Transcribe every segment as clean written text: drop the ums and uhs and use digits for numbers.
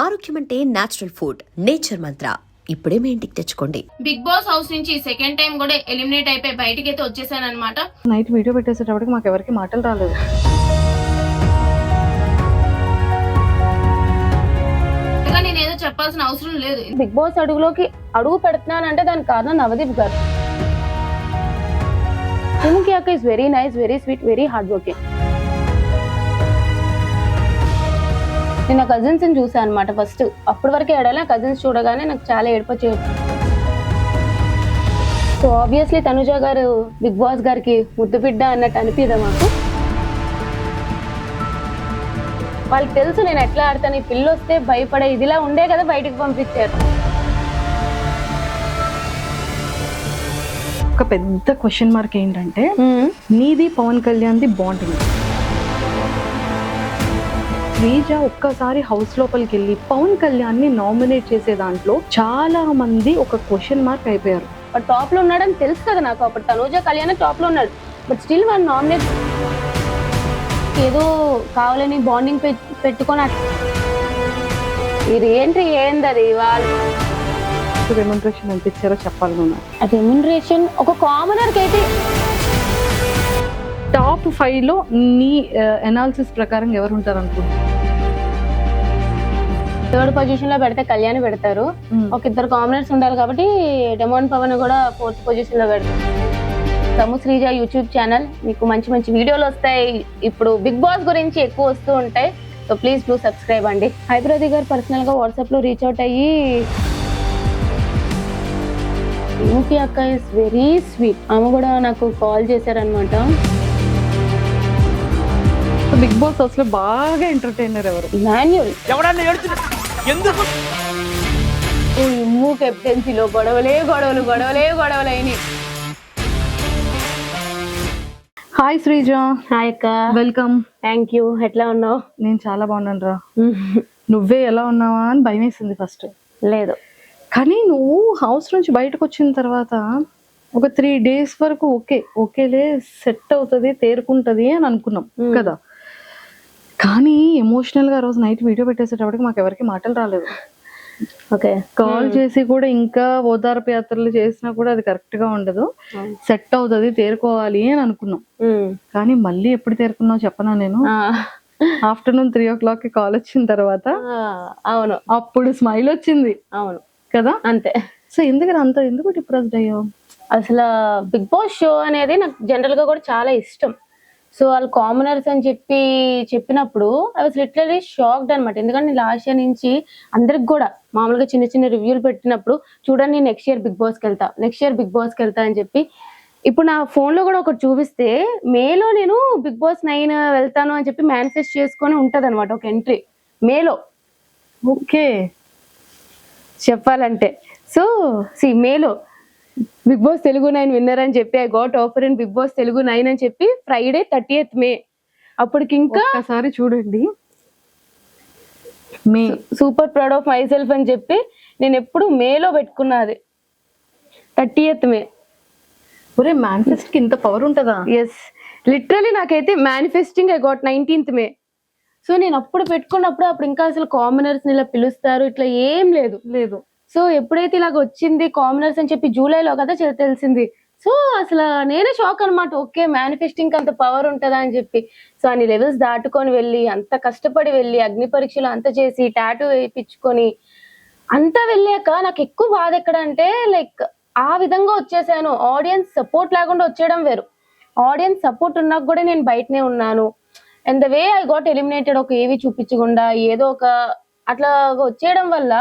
ఆరోగ్యం అంటే natural food, nature మంత్ర. ఇప్పుడే మీ ఇంటికి తెచ్చుకోండి. బిగ్ బాస్ హౌస్ నుంచి సెకండ్ టైం కూడా ఎలిమినేట్ అయిపోయి బయటికి అయితే వచ్చేసాను అనమాట. నైట్ వీడియో పెట్టేసేటప్పటికి మాకు ఎవరికి మాటలు రాలేదు. నేను ఏదో చెప్పాల్సిన అవసరం లేదు. బిగ్ బాస్ అడుగులోకి అడుగు పెడుతున్నానంటే దానికి కారణం నవదీప్ గారు. సుముఖి అక్క is very nice, very sweet, very hard working. నేను నా కజిన్స్ ని చూసాను అనమాట ఫస్ట్. అప్పటి వరకు ఏడాలి కజిన్స్ చూడగానే నాకు చాలా ఏడుపొచ్చేది. సో ఆబ్వియస్లీ తనుజ గారు బిగ్ బాస్ గారికి ముద్దు బిడ్డ అన్నట్టు అనిపిదా మాకు. వాళ్ళకి తెలుసు నేను ఎట్లా ఆడతాను, ఈ పిల్ల వస్తే భయపడే ఇదిలా ఉండే కదా బయటకు పంపించారు. ఒక పెద్ద క్వశ్చన్ మార్క్ ఏంటంటే నీది పవన్ కళ్యాణ్ది బాండింగ్. శ్రీజ ఒక్కసారి హౌస్ లోపలికి వెళ్ళి పవన్ కళ్యాణ్ ని నామినేట్ చేసే దాంట్లో చాలా మంది ఒక క్వశ్చన్ మార్క్ అయిపోయారు. బట్ టాప్ లో ఉన్నాడని తెలుసు కదా నాకు. అప్పుడు తనుజ కళ్యాణ్ టాప్ లో ఉన్నాడు, బట్ స్టిల్ వాళ్ళు నామినేట్ ఏదో కావాలని బాండింగ్ పెట్టుకొని ఇది ఏంది అది వాళ్ళు రెమ్యునరేషన్ ఎంత ఇచ్చారో చెప్పాలి. రెమ్యునరేషన్ ఒక కామనర్ కి అయితే టాప్ 5 లో నీ అనాలిసిస్ ప్రకారం ఎవరు ఉంటారు అనుకుంటున్నారు? థర్డ్ పొజిషన్ లో పెడితే కళ్యాణ్ పెడతారు. ఒక ఇద్దరు కామనర్స్ ఉండాలి కాబట్టి డెమోన్ పవన్ కూడా 4th పొజిషన్ లో పెడతారు. తము శ్రీజ యూట్యూబ్ ఛానల్, మీకు మంచి మంచి వీడియోలు వస్తాయి. ఇప్పుడు బిగ్ బాస్ గురించి ఎక్కువ వస్తూ ఉంటాయి. సో ప్లీజ్ డూ సబ్స్క్రైబ్ అండి. హైబ్రది గారు పర్సనల్ గా వాట్సాప్ లో రీచ్ అవుట్ అయ్యి సుముఖి అక్క ఇస్ వెరీ స్వీట్, ఆమె కూడా నాకు కాల్ చేశారనమాట. బిగ్ బాస్ హౌస్ లో బాగా ఎంటర్టైనర్ ఎవరు? మాన్యుల్. కెప్టెన్సీలో గొడవలు అయినాయి. హాయ్ శ్రీజ. హాయ్ అక్క. వెల్కమ్. Thank you. ఎట్లా ఉన్నావు? నేను చాలా బాగున్నాను రా. నువ్వే ఎలా ఉన్నావా అని భయం వేసింది ఫస్ట్. లేదు, కానీ నువ్వు హౌస్ నుంచి బయటకు వచ్చిన తర్వాత ఒక 3 days వరకు ఓకేలే సెట్ అవుతుంది, తేరుకుంటది అని అనుకున్నాం కదా. కానీ ఎమోషనల్ గా రోజు నైట్ వీడియో పెట్టేసేటప్పటికి మాకు ఎవరికి మాటలు రాలేదు. ఓకే, కాల్ చేసి కూడా ఇంకా ఓదార్పు యాత్రలు చేసినా కూడా అది కరెక్ట్ గా ఉండదు, సెట్ అవుతుంది, తేరుకోవాలి అని అనుకున్నాం. కానీ మళ్ళీ ఎప్పుడు తేరుకున్నావు చెప్పనా? నేను ఆఫ్టర్నూన్ 3 o'clock కి కాల్ వచ్చిన తర్వాత అవును అప్పుడు స్మైల్ వచ్చింది. అవును కదా, అంతే. సో ఎందుకు డిప్రెస్డ్ అయ్యావు? అసలు బిగ్ బాస్ షో అనేది నాకు జనరల్ గా కూడా చాలా ఇష్టం. సో వాళ్ళు కామనర్స్ అని చెప్పినప్పుడు ఐ వాస్ లిటరలీ షాక్డ్ అనమాట. ఎందుకంటే నేను లాస్ట్ ఇయర్ నుంచి అందరికి కూడా మామూలుగా చిన్న చిన్న రివ్యూలు పెట్టినప్పుడు చూడండి నెక్స్ట్ ఇయర్ బిగ్ బాస్కి వెళ్తా అని చెప్పి, ఇప్పుడు నా ఫోన్ లో కూడా ఒకటి చూపిస్తే మేలో నేను బిగ్ బాస్ 9 వెళ్తాను అని చెప్పి మేనిఫెస్ట్ చేసుకొని ఉంటది అనమాట ఒక ఎంట్రీ మేలో. ఓకే, చెప్పాలంటే సో మేలో బిగ్ బాస్ తెలుగు 9 విన్నర్ అని చెప్పి I got offer in Bigg Boss Telugu 9 అని చెప్పి ఫ్రైడే 30th May. అప్పటికి ఇంకా ఒకసారి చూడండి, I'm super proud of myself అని చెప్పి నేను ఎప్పుడు మేలో పెట్టుకున్నది 30th May. ఒరే, మేనిఫెస్ట్ కి ఇంత పవర్ ఉంటుందా? ఎస్, లిటరలీ నాకైతే manifesting I got 19th May. So నేను అప్పుడు పెట్టుకున్నప్పుడు అప్పుడు ఇంకా అసలు కామనర్స్ ఇలా పిలుస్తారు ఇట్లా ఏం లేదు. సో ఎప్పుడైతే ఇలాగ వచ్చింది కామనర్స్ అని చెప్పి జూలైలో కదా తెలిసింది. సో అసలు నేనే షాక్ అనమాట. ఓకే, మేనిఫెస్టింగ్ అంత పవర్ ఉంటుందా అని చెప్పి. సో అన్ని లెవెల్స్ దాటుకొని వెళ్ళి, అంత కష్టపడి వెళ్ళి, అగ్ని పరీక్షలు అంత చేసి, టాటూ వేయించుకొని అంతా వెళ్ళాక నాకు ఎక్కువ బాధ ఎక్కడ అంటే లైక్ ఆ విధంగా వచ్చేసాను. ఆడియన్స్ సపోర్ట్ లేకుండా వచ్చేయడం వేరు, ఆడియన్స్ సపోర్ట్ ఉన్నాక కూడా నేను బయటనే ఉన్నాను. And the way I got eliminated, ఒక ఏవి చూపించకుండా ఏదో ఒక అట్లా వచ్చేయడం వల్ల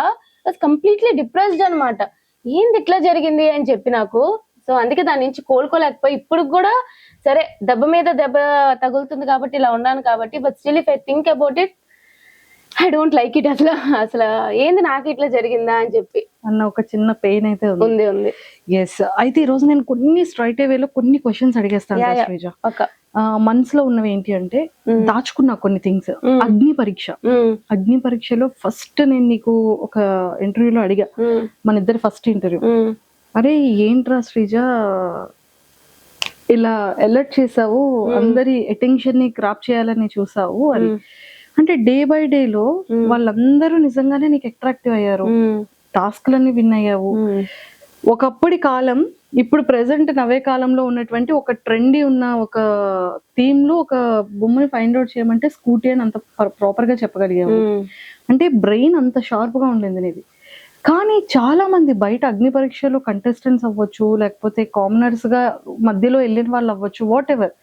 కంప్లీట్లీ డిప్రెస్డ్ అనమాట. ఏంది ఇట్లా జరిగింది అని చెప్పి నాకు. సో అందుకే దాని నుంచి కోలుకోలేకపోయి ఇప్పుడు కూడా సరే దెబ్బ మీద దెబ్బ తగులుతుంది కాబట్టి ఇలా ఉన్నాను కాబట్టి, but still if I think about it I don't like it. అసలు ఏంది నాకు ఇట్లా జరిగిందా అని చెప్పి అన్న ఒక చిన్న పెయిన్ అయితే ఉంది. ఎస్, అయితే ఈ రోజు నేను కొన్ని స్ట్రైట్ వేలో కొన్ని క్వశ్చన్స్ అడిగేస్తాను శ్రీజ. మనసులో ఉన్నవి ఏంటి అంటే దాచుకున్నా కొన్ని థింగ్స్. అగ్ని పరీక్షలో ఫస్ట్ నేను నీకు ఒక ఇంటర్వ్యూలో అడిగా, మన ఇద్దరు ఫస్ట్ ఇంటర్వ్యూ, అరే ఏంట్రా శ్రీజ ఇలా అలర్ట్ చేసావు, అందరి అటెన్షన్ ని క్రాప్ చేయాలని చూసావు అని. అంటే డే బై డే లో వాళ్ళందరూ నిజంగానే నీకు అట్రాక్టివ్ అయ్యారు, టాస్క్లన్నీ విన్ అయ్యావు. ఒకప్పటి కాలం ఇప్పుడు ప్రెసెంట్ నవే కాలంలో ఉన్నటువంటి ఒక ట్రెండీ ఉన్న ఒక థీమ్ లో ఒక బొమ్మని ఫైండ్ అవుట్ చేయమంటే స్కూటీ అని అంత ప్రాపర్ గా చెప్పగలిగావు. అంటే బ్రెయిన్ అంత షార్ప్ గా ఉండింది నీది. కానీ చాలా మంది బయట అగ్ని పరీక్షలో కంటెస్టెంట్స్ అవ్వచ్చు, లేకపోతే కామనర్స్ గా మధ్యలో వెళ్ళిన వాళ్ళు అవ్వచ్చు, వాట్ ఎవర్,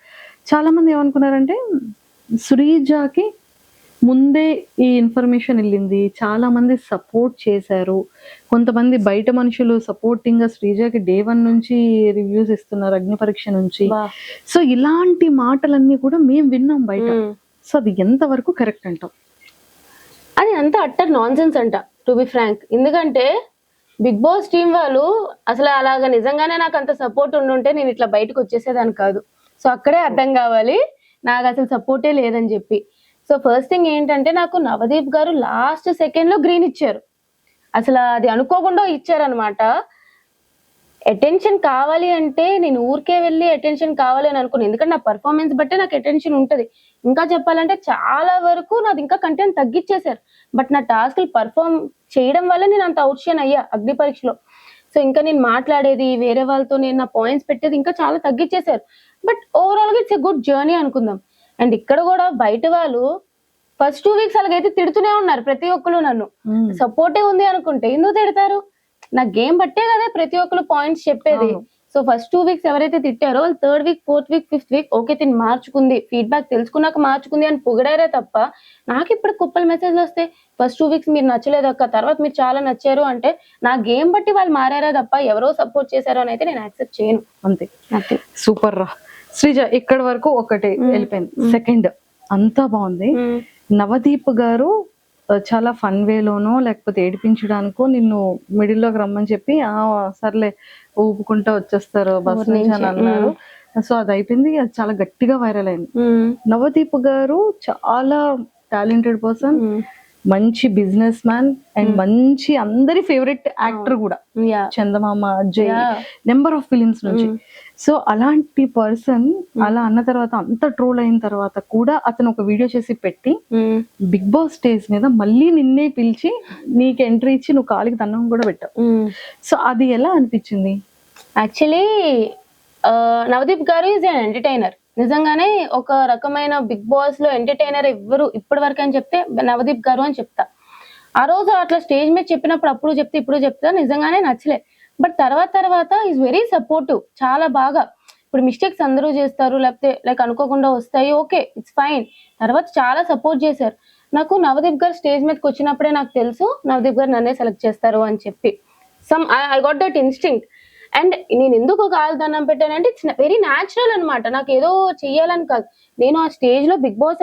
చాలా మంది ఏమనుకున్నారంటే శ్రీజాకి ముందే ఈ ఇన్ఫర్మేషన్ వెళ్ళింది, చాలా మంది సపోర్ట్ చేశారు, కొంతమంది బయట మనుషులు సపోర్టింగ్ గా శ్రీజాకి డే 1 నుంచి రివ్యూస్ ఇస్తున్నారు అగ్ని పరీక్ష నుంచి. సో ఇలాంటి మాటలన్నీ కూడా మేము విన్నాం బయట. సో అది ఎంత వరకు కరెక్ట్ అంటాం? అది అంతా అట్టర్ నాన్ సెన్స్ అంట, టు బి ఫ్రాంక్. ఎందుకంటే బిగ్ బాస్ టీం వాళ్ళు అసలు అలాగా నిజంగానే నాకు అంత సపోర్ట్ ఉండుంటే నేను ఇట్లా బయటకు వచ్చేసేదాన్ని కాదు. సో అక్కడే అర్థం కావాలి నాకు అసలు సపోర్టే లేదని చెప్పి. సో ఫస్ట్ థింగ్ ఏంటంటే నాకు నవదీప్ గారు లాస్ట్ సెకండ్ లో గ్రీన్ ఇచ్చారు. అసలు అది అనుకోకుండా ఇచ్చారనమాట. అటెన్షన్ కావాలి అంటే నేను ఊరికే వెళ్ళి అటెన్షన్ కావాలి అని అనుకున్నాను. ఎందుకంటే నా పర్ఫార్మెన్స్ బట్టే నాకు అటెన్షన్ ఉంటది. ఇంకా చెప్పాలంటే చాలా వరకు నాది ఇంకా కంటెంట్ తగ్గించేశారు. బట్ నా టాస్క్ పర్ఫార్మ్ చేయడం వల్ల నేను అంత అవుట్షైన్ అయ్యా అగ్ని పరీక్షలో. సో ఇంకా నేను మాట్లాడేది వేరే వాళ్ళతో, నేను నా పాయింట్స్ పెట్టేది ఇంకా చాలా తగ్గించేశారు. బట్ ఓవరాల్ గా ఇట్స్ ఎ గుడ్ జర్నీ అనుకుందాం. అండ్ ఇక్కడ కూడా బయట వాళ్ళు ఫస్ట్ 2 వీక్స్ అలాగైతే తిడుతూనే ఉన్నారు ప్రతి ఒక్కరు. నన్ను సపోర్టే ఉంది అనుకుంటే ఎందుకు తిడతారు? నా గేమ్ బట్టే కదా ప్రతి ఒక్కరు పాయింట్స్ చెప్పేది. సో ఫస్ట్ 2 వీక్స్ ఎవరైతే తిట్టారో వాళ్ళు 3rd week 4th week 5th week okay తిని మార్చుకుంది, ఫీడ్బ్యాక్ తెలుసుకున్నాక మార్చుకుంది అని పొగిడారే తప్ప నాకు ఇప్పుడు కుప్పలు మెసేజ్లు వస్తాయి ఫస్ట్ 2 వీక్స్ మీరు నచ్చలేదు అక్క, తర్వాత మీరు చాలా నచ్చారు అంటే నా గేమ్ బట్టి వాళ్ళు మారారా తప్ప ఎవరో సపోర్ట్ చేశారో అని అయితే నేను యాక్సెప్ట్ చేయను. అంతే. సూపర్ రా శ్రీజ. ఇక్కడ వరకు ఒకటి వెళ్ళిపోయింది. సెకండ్ అంతా బాగుంది. నవదీప్ గారు చాలా ఫన్ వేలోనో లేకపోతే ఏడిపించడానికో నిన్ను మిడిల్ లోకి రమ్మని చెప్పి సర్లే ఊపుకుంటా వచ్చేస్తారు బస్ నుంచి అని అన్నారు. సో అది అయిపోయింది, అది చాలా గట్టిగా వైరల్ అయింది. నవదీప్ గారు చాలా టాలెంటెడ్ పర్సన్, మంచి బిజినెస్ మ్యాన్ అండ్ మంచి అందరి ఫేవరెట్ యాక్టర్ కూడా. చందమామ, అజయ్, నెంబర్ ఆఫ్ ఫిలిమ్స్ నుంచి. సో అలాంటి పర్సన్ అలా అన్న తర్వాత అంత ట్రోల్ అయిన తర్వాత కూడా అతను ఒక వీడియో చేసి పెట్టి బిగ్ బాస్ స్టేజ్ మీద మళ్ళీ నిన్నే పిలిచి నీకు ఎంట్రీ ఇచ్చి నువ్వు కాలికి దండం కూడా పెట్టావు. సో అది ఎలా అనిపించింది? యాక్చువల్లీ నవదీప్ గారు ఈజ్ అన్ ఎంటర్టైనర్. నిజంగానే ఒక రకమైన బిగ్ బాస్ లో ఎంటర్టైనర్ ఎవ్వరు ఇప్పటి వరకు అని చెప్తే నవదీప్ గారు అని చెప్తా. ఆ రోజు అట్లా స్టేజ్ మీద చెప్పినప్పుడు అప్పుడు చెప్తే ఇప్పుడు చెప్తా నిజంగానే నచ్చలే. బట్ తర్వాత ఈజ్ వెరీ సపోర్టివ్, చాలా బాగా. ఇప్పుడు మిస్టేక్స్ అందరూ చేస్తారు, లేకపోతే లైక్ అనుకోకుండా వస్తాయి, ఓకే ఇట్స్ ఫైన్. తర్వాత చాలా సపోర్ట్ చేశారు. నాకు నవదీప్ గారు స్టేజ్ మీదకి వచ్చినప్పుడే నాకు తెలుసు నవదీప్ గారు నన్నే సెలెక్ట్ చేస్తారు అని చెప్పి. I got that instinct. And నేను ఎందుకు కాలుదన్నం పెట్టానంటే ఇట్స్ వెరీ న్యాచురల్ అనమాట. నాకు ఏదో చెయ్యాలని కాదు. నేను ఆ స్టేజ్ లో బిగ్ బాస్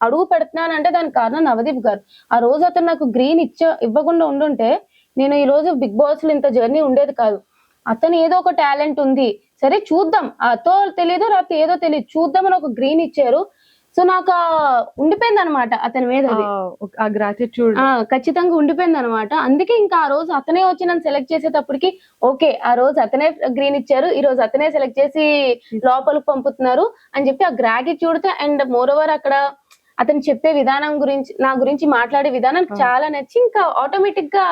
అడుగు పెడుతున్నానంటే దానికి కారణం నవదీప్ గారు. ఆ రోజు అతను నాకు గ్రీన్ ఇవ్వకుండా ఉండుంటే నేను ఈ రోజు బిగ్ బాస్ లో ఇంత జర్నీ ఉండేది కాదు. అతను ఏదో ఒక టాలెంట్ ఉంది, సరే చూద్దాం, అతో తెలీదు రాత్రి ఏదో తెలియదు, చూద్దాం అని ఒక గ్రీన్ ఇచ్చారు. సో నాకు ఉండిపోయింది అనమాట అతని మీద గ్రాటిట్యూడ్ ఖచ్చితంగా ఉండిపోయింది అనమాట. అందుకే ఇంకా ఆ రోజు అతనే వచ్చి నన్ను సెలెక్ట్ చేసేటప్పటికి ఓకే ఆ రోజు అతనే గ్రీన్ ఇచ్చారు, ఈ రోజు అతనే సెలెక్ట్ చేసి లోపలికి పంపుతున్నారు అని చెప్పి ఆ గ్రాటిట్యూడ్ తో అండ్ మోర్ ఓవర్ అక్కడ అతను చెప్పే విధానం గురించి నా గురించి మాట్లాడే విధానం చాలా నచ్చి ఇంకా ఆటోమేటిక్ గా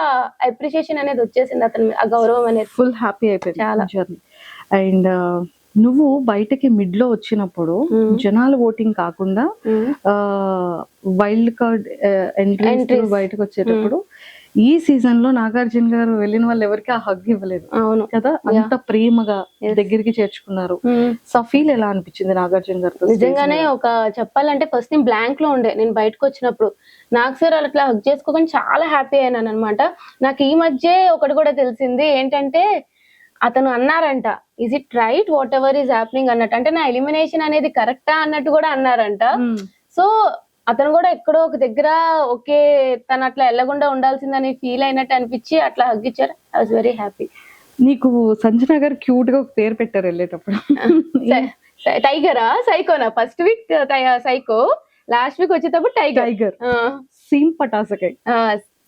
అప్రిషియేషన్ అనేది వచ్చేసింది అతని, ఆ గౌరవం అనేది. ఫుల్ హ్యాపీ అయిపోయింది చాలా జర్నీ. అండ్ నువ్వు బయటకి మిడ్ లో వచ్చినప్పుడు జనాల ఓటింగ్ కాకుండా వైల్డ్ కార్డ్ ఎంట్రీస్ బయటకు వచ్చేటప్పుడు ఈ సీజన్ లో నాగార్జున గారు వెళ్ళిన వాళ్ళు ఎవరికి ఆ హగ్ ఇవ్వలేదు. అవును కదా, అంత ప్రేమగా దగ్గరికి చేర్చుకున్నారు. సో ఫీల్ ఎలా అనిపించింది నాగార్జున గారితో? నిజంగానే ఒక చెప్పాలంటే ఫస్ట్ నేను బ్లాంక్ లో ఉండే, నేను బయటకు వచ్చినప్పుడు నాకు సార్ అట్లా హగ్ చేసుకోకుండా చాలా హ్యాపీ అయినాను అనమాట. నాకు ఈ మధ్య ఒకటి కూడా తెలిసింది ఏంటంటే అతను అన్నారంట is it right what ever is happening అన్నట్టు, అంటే నా ఎలిమినేషన్ అనేది కరెక్టా అన్నట్టు కూడా అన్నారంట. సో అతను కూడా ఎక్కడో ఒక దగ్గర ఓకే తను అట్లా వెళ్ళకుండా ఉండాల్సిందని ఫీల్ అయినట్టు అనిపించి అట్లా హగ్ ఇచ్చారు. I was very happy. నీకు సంజన గారు క్యూట్ గా ఒక పేరు పెట్టారు వెళ్ళేటప్పుడు, టైగరా సైకోనా? First week psycho, last week వచ్చేటప్పుడు టైగర్. సీమ్ పటాసకాయ్,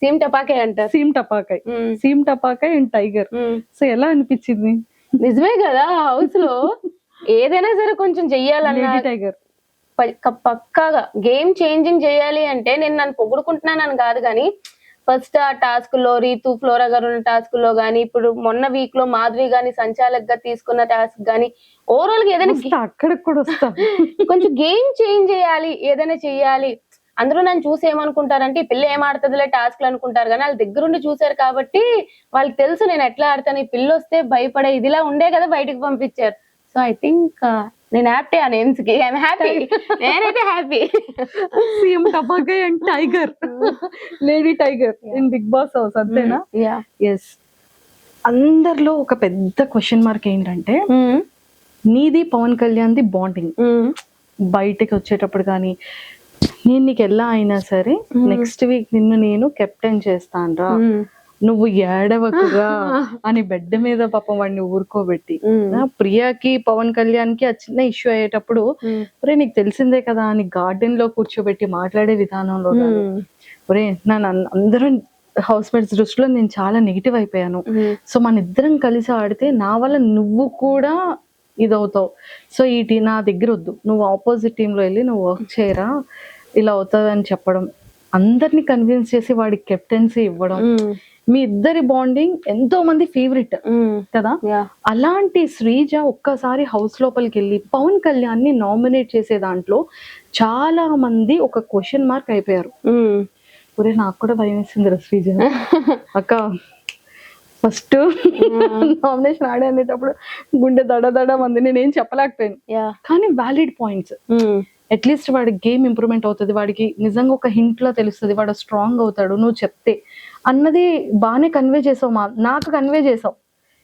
సీమ్ టపాకాయ్ అంటారు. సీమ్ టపాకాయ్ అండ్ టైగర్. సో ఎలా అనిపించింది? నిజమే కదా, హౌస్ లో ఏదైనా సరే కొంచెం చెయ్యాలన్నా టైగర్ పక్కాగా గేమ్ చేంజింగ్ చేయాలి అంటే నేను నన్ను పొగుడుకుంటున్నానని కాదు కానీ ఫస్ట్ ఆ టాస్క్ లో రీతు ఫ్లోరా గారు ఉన్న టాస్క్ లో గానీ ఇప్పుడు మొన్న వీక్ లో మాధవి గాని సంచాలక్ గా తీసుకున్న టాస్క్ గానీ ఓవరాల్ గా ఏదైనా అక్కడికి కూడా వస్తా కొంచెం గేమ్ చేంజ్ చేయాలి, ఏదైనా చెయ్యాలి. అందరూ నన్ను చూసి ఏమనుకుంటారంటే ఈ పిల్ల ఏం ఆడుతుందిలే టాస్క్లు అనుకుంటారు కానీ వాళ్ళ దగ్గరుండి చూసారు కాబట్టి వాళ్ళకి తెలుసు నేను ఎట్లా ఆడతాను. ఈ పిల్ల వస్తే భయపడే ఇదిలా ఉండే కదా బయటకు పంపించారు. సో ఐ థింక్ నేను హ్యాపీ ఆ నేమ్స్ కి ఐఎమ్ హ్యాపీ. నేనైతే హ్యాపీ. సీఎం టపాకాయ్ and tiger, lady tiger in Bigg Boss house అంతేనా? ఎస్. అందరిలో ఒక పెద్ద క్వశ్చన్ మార్క్ ఏంటంటే నీది పవన్ కళ్యాణ్ ది బాండింగ్. బయటకి వచ్చేటప్పుడు కానీ నేను నీకు ఎలా అయినా సరే నెక్స్ట్ వీక్ నిన్ను నేను కెప్టెన్ చేస్తాను రా, నువ్వు ఏడవకుగా అని బెడ్ మీద పాపం వాడిని ఊరుకోబెట్టి ప్రియాకి పవన్ కళ్యాణ్ కి ఆ చిన్న ఇష్యూ అయ్యేటప్పుడు ఒరే నీకు తెలిసిందే కదా అని గార్డెన్ లో కూర్చోబెట్టి మాట్లాడే విధానంలో ఒరే నన్ను అందరం హౌస్ మేట్స్ దృష్టిలో నేను చాలా నెగిటివ్ అయిపోయాను. సో మన ఇద్దరం కలిసి ఆడితే నా వల్ల నువ్వు కూడా ఇదవుతావు. సో ఈ నా దగ్గర వద్దు, నువ్వు ఆపోజిట్ టీమ్ లో వెళ్ళి నువ్వు వర్క్ చేయరా, ఇలా అవుతుంది అని చెప్పడం, అందరినీ కన్విన్స్ చేసి వాడికి కెప్టెన్సీ ఇవ్వడం. మీ ఇద్దరి బాండింగ్ ఎంతో మంది ఫేవరెట్ కదా. అలాంటి శ్రీజ ఒక్కసారి హౌస్ లోపలికి వెళ్ళి పవన్ కళ్యాణ్ ని నామినేట్ చేసే దాంట్లో చాలా మంది ఒక క్వశ్చన్ మార్క్ అయిపోయారు. ఒరే నాకు కూడా భయం వేసింది శ్రీజ అక్క. ఫస్ట్ నామినేషన్ ఆడే అనేటప్పుడు గుండె దడ మంది, నేనేం చెప్పలేకపోయాను. కానీ వ్యాలిడ్ పాయింట్స్. అట్లీస్ట్ వాడి గేమ్ ఇంప్రూవ్మెంట్ అవుతుంది, వాడికి నిజంగా ఒక హింట్ లో తెలుస్తుంది, వాడు స్ట్రాంగ్ అవుతాడు నువ్వు చెప్తే అన్నది బాగానే కన్వే చేసావు, నాకు కన్వే చేసావు.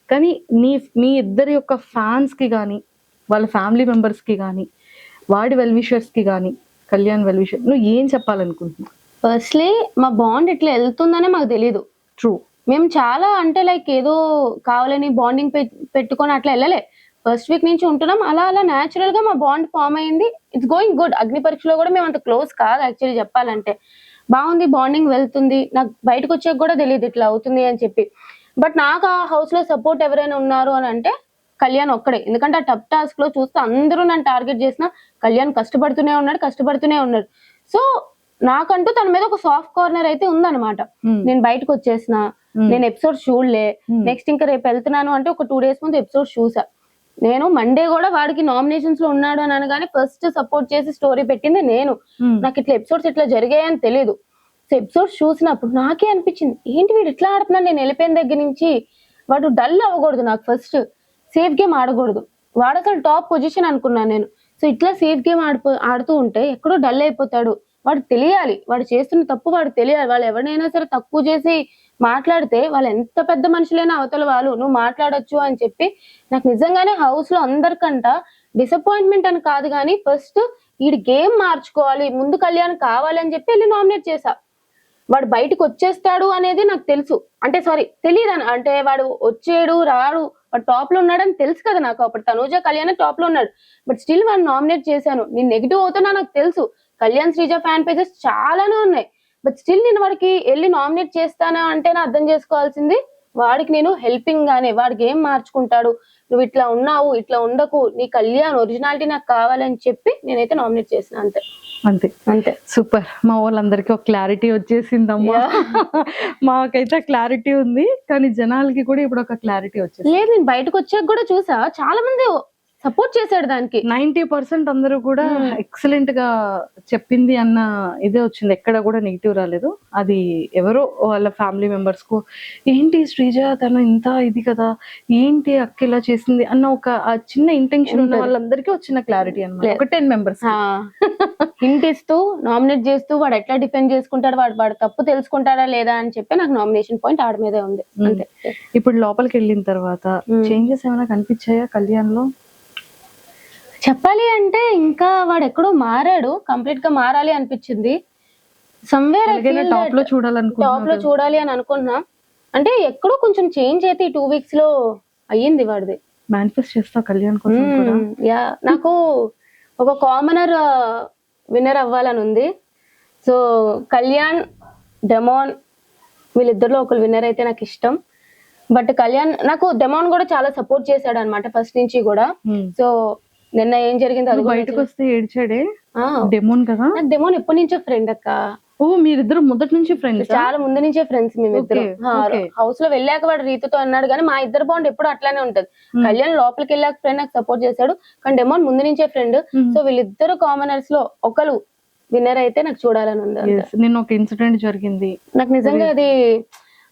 కానీ మీ ఇద్దరి యొక్క ఫ్యాన్స్ కి కానీ వాళ్ళ ఫ్యామిలీ మెంబర్స్ కి కానీ వాడి వెల్ విషర్స్ కి కానీ కళ్యాణ్ వెల్ విషర్ నువ్వు ఏం చెప్పాలనుకుంటున్నావు? ఫస్ట్లీ మా బాండ్ ఇట్లా వెళ్తుందనే మాకు తెలీదు. ట్రూ. మేము చాలా అంటే లైక్ ఏదో కావాలని బాండింగ్ పెట్టుకొని అట్లా వెళ్ళలే. ఫస్ట్ వీక్ నుంచి ఉంటున్నాం, అలా అలా న్యాచురల్ గా మా బాండ్ ఫామ్ అయింది. It's going good. అగ్ని పరీక్షలో కూడా మేము అంత క్లోజ్ కాదు యాక్చువల్లీ చెప్పాలంటే. బాగుంది, బాండింగ్ వెళ్తుంది. నాకు బయటకు వచ్చాక కూడా తెలియదు ఇట్లా అవుతుంది అని చెప్పి. బట్ నాకు ఆ హౌస్ లో సపోర్ట్ ఎవరైనా ఉన్నారు అని అంటే కళ్యాణ్ ఒక్కడే. ఎందుకంటే ఆ టఫ్ టాస్క్ లో చూస్తే అందరూ నన్ను టార్గెట్ చేసిన కళ్యాణ్ కష్టపడుతూనే ఉన్నాడు. సో నాకంటూ తన మీద ఒక సాఫ్ట్ కార్నర్ అయితే ఉందన్నమాట. నేను బయటకు వచ్చేసిన, నేను ఎపిసోడ్ చూడలే, నెక్స్ట్ ఇంకా రేపు వెళ్తున్నాను అంటే ఒక 2 days ముందు ఎపిసోడ్ చూసా. నేను మండే కూడా వాడికి నామినేషన్స్ లో ఉన్నాడు అని అనగానే ఫస్ట్ సపోర్ట్ చేసి స్టోరీ పెట్టింది నేను. నాకు ఇట్లా ఎపిసోడ్స్ ఇట్లా జరిగాయని తెలియదు. సో ఎపిసోడ్స్ చూసినప్పుడు నాకే అనిపించింది ఏంటి వీడు ఇట్లా ఆడుతున్నాడు. నేను వెళ్ళిపోయిన దగ్గర నుంచి వాడు డల్ అవ్వకూడదు, నాకు ఫస్ట్ సేఫ్ గేమ్ ఆడకూడదు. వాడు అసలు టాప్ పొజిషన్ అనుకున్నాను నేను. సో ఇట్లా సేఫ్ గేమ్ ఆడుతూ ఉంటే ఎక్కడో డల్ అయిపోతాడు. వాడు తెలియాలి, వాడు చేస్తున్న తప్పు వాడు తెలియాలి. వాళ్ళు ఎవరినైనా సరే తక్కువ చేసి మాట్లాడితే వాళ్ళు ఎంత పెద్ద మనుషులైనా అవతల వాళ్ళు నువ్వు మాట్లాడొచ్చు అని చెప్పి నాకు నిజంగానే హౌస్ లో అందరికంట డిసప్పాయింట్మెంట్ అని కాదు కానీ ఫస్ట్ ఈ గేమ్ మార్చుకోవాలి, ముందు కళ్యాణ్ కావాలి అని చెప్పి వెళ్ళి నామినేట్ చేశా. వాడు బయటకు వచ్చేస్తాడు అనేది నాకు తెలుసు, అంటే సారీ తెలియదు అంటే వాడు వచ్చేడు రాడు, వాడు టాప్ లో ఉన్నాడని తెలుసు కదా నాకు. అప్పుడు తనూజ కళ్యాణ్ టాప్ లో ఉన్నాడు, బట్ స్టిల్ వాడు నామినేట్ చేశాను. నేను నెగిటివ్ అవుతున్నా నాకు తెలుసు. కళ్యాణ్ శ్రీజ ఫ్యాన్ పేజెస్ చాలానే ఉన్నాయి, బట్ స్టిల్ నేను వాడికి వెళ్ళి నామినేట్ చేస్తానా అంటే అర్థం చేసుకోవాల్సింది వాడికి నేను హెల్పింగ్ గానే వాడికి ఏం మార్చుకుంటాడు, నువ్వు ఇట్లా ఉన్నావు ఇట్లా ఉండకు, నీ కళ్యాణ్ ఒరిజినాలిటీ నాకు కావాలని చెప్పి నేనైతే నామినేట్ చేసిన. అంతే అంతే అంతే. సూపర్. మా వాళ్ళందరికీ ఒక క్లారిటీ వచ్చేసిందమ్మా. మాకైతే క్లారిటీ ఉంది కానీ జనాలకి కూడా ఇప్పుడు ఒక క్లారిటీ వచ్చేసింది. లేదు నేను బయటకు వచ్చాక కూడా చూసా చాలా మంది సపోర్ట్ చేశాడు దానికి. 90% అందరూ కూడా ఎక్సలెంట్ గా చెప్పింది అన్న ఇదే వచ్చింది, ఎక్కడ కూడా నెగిటివ్ రాలేదు. అది ఎవరో వాళ్ళ ఫ్యామిలీ మెంబర్స్ కు ఏంటి శ్రీజ తను ఇంత ఇది కదా, ఏంటి అక్క ఇలా చేసింది అన్న ఒక చిన్న ఇంటెన్షన్ ఉన్న వాళ్ళందరికీ వచ్చిన క్లారిటీ అన్నమాట. ఒక 10 members హింట్ ఇస్తూ నామినేట్ చేస్తూ వాడు ఎట్లా డిఫెండ్ చేసుకుంటాడు, వాడు తప్పు తెలుసుకుంటాడా లేదా అని చెప్పి నాకు నామినేషన్ పాయింట్ ఆడ మీదే ఉంది. అంతే. ఇప్పుడు లోపలికి వెళ్ళిన తర్వాత చేంజెస్ ఏమైనా కనిపించాయా కళ్యాణ్ లో? చెప్పాలి అంటే ఇంకా వాడు ఎక్కడో మారాడు, కంప్లీట్ గా మారాలి అనిపించింది. సమ్వేర్ టాప్ లో చూడాలి అని అనుకున్నా. అంటే ఎక్కడో కొంచెం చేంజ్ అయితే ఈ 2 weeks లో అయ్యింది వాడిది. మేనిఫెస్ట్ చేస్తా కళ్యాణ్ కోసం కూడా. యా నాకు ఒక కామనర్ విన్నర్ అవ్వాలని ఉంది. సో కళ్యాణ్ డెమాన్ వీళ్ళిద్దరిలో ఒకరు విన్నర్ అయితే నాకు ఇష్టం. బట్ కళ్యాణ్ నాకు డెమాన్ కూడా చాలా సపోర్ట్ చేశాడు అనమాట ఫస్ట్ నుంచి కూడా. సో నిన్న ఏం జరిగిందో అది నువ్వు కూడా బయటకు వస్తే ఏడ్చాడే ఆ, డెమోన్ కదా. నాకు డెమోన్ ఎప్పటి నుంచో ఫ్రెండ్ అక్క, ఓ మీరిద్దరు మొదటి నుంచి ఫ్రెండ్స్. చాలా ముందు నుంచే ఫ్రెండ్స్ మేమిద్దరం. Okay. హౌస్ లో వెళ్ళాక వాడు రీతుతో అన్నాడు కానీ మా ఇద్దరు బాండ్ ఎప్పుడు అట్లానే ఉంటది. కళ్యాణ్ లోపలికి వెళ్ళాక ఫ్రెండ్ నాకు సపోర్ట్ చేశాడు, కానీ డెమోన్ ముందు నుంచే ఫ్రెండ్. సో వీళ్ళిద్దరు కామనర్స్ లో ఒకరు విన్నర్ అయితే నాకు చూడాలని ఉంది. నిన్న ఒక ఇన్సిడెంట్ జరిగింది. నాకు నిజంగా అది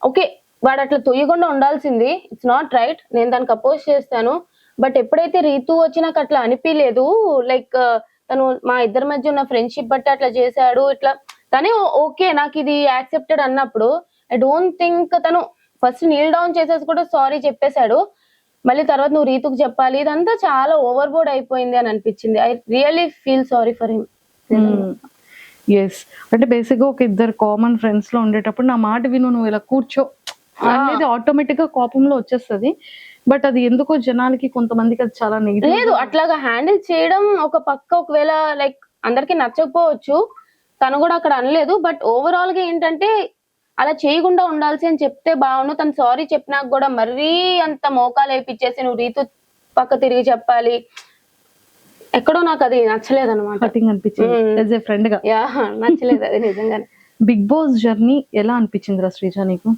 ఓకే, వాడు అట్లా తొయ్యకుండా ఉండాల్సింది. ఇట్స్ నాట్ రైట్, నేను దానికి అపోజ్ చేస్తాను. బట్ ఎప్పుడైతే రీతు వచ్చి నాకు అట్లా అనిపించలేదు, లైక్ తను మా ఇద్దరి మధ్య ఉన్న ఫ్రెండ్షిప్ బట్టి అట్లా చేశాడు ఇట్లా, తనే ఓకే నాకు ఇది యాక్సెప్టెడ్ అన్నప్పుడు ఐ డోంట్ థింక్ తను ఫస్ట్ నీల్ డౌన్ చేసేసి కూడా సారీ చెప్పేశాడు. మళ్ళీ తర్వాత నువ్వు రీతుకు చెప్పాలి, ఇదంతా చాలా ఓవర్ బోర్డ్ అయిపోయింది అని అనిపించింది. I really feel sorry for him. Yes, అంటే బేసిక్ గా ఒక ఇద్దరు కామన్ ఫ్రెండ్స్ లో ఉండేటప్పుడు నా మాట విను, నువ్వు ఇలా కూర్చో అనేది ఆటోమేటిక్ గా కోపంలో వచ్చేస్తది. బట్ అది ఎందుకో జనాలకి కొంతమందికి అది చాలా నెగిటివ్. లేదు, అట్లాగా హ్యాండిల్ చేయడం ఒక పక్క ఒకవేళ లైక్ అందరికి నచ్చకపోవచ్చు, తను కూడా అక్కడ అనలేదు. బట్ ఓవరాల్ గా ఏంటంటే అలా చేయకుండా ఉండాల్సి అని చెప్తే బాగుండు. తను సారీ చెప్పినాక కూడా మరీ అంత మోకాలు వేయించేసి నువ్వు రీతు పక్క తిరిగి చెప్పాలి, ఎక్కడో నాకు అది నచ్చలేదు అనమాట. కటింగ్ అనిపించింది యాజ్ ఏ ఫ్రెండ్ గా. యా, నచ్చలేదు అది నిజంగానే. బిగ్ బాస్ జర్నీ ఎలా అనిపించిందిరా శ్రీజ నీకు?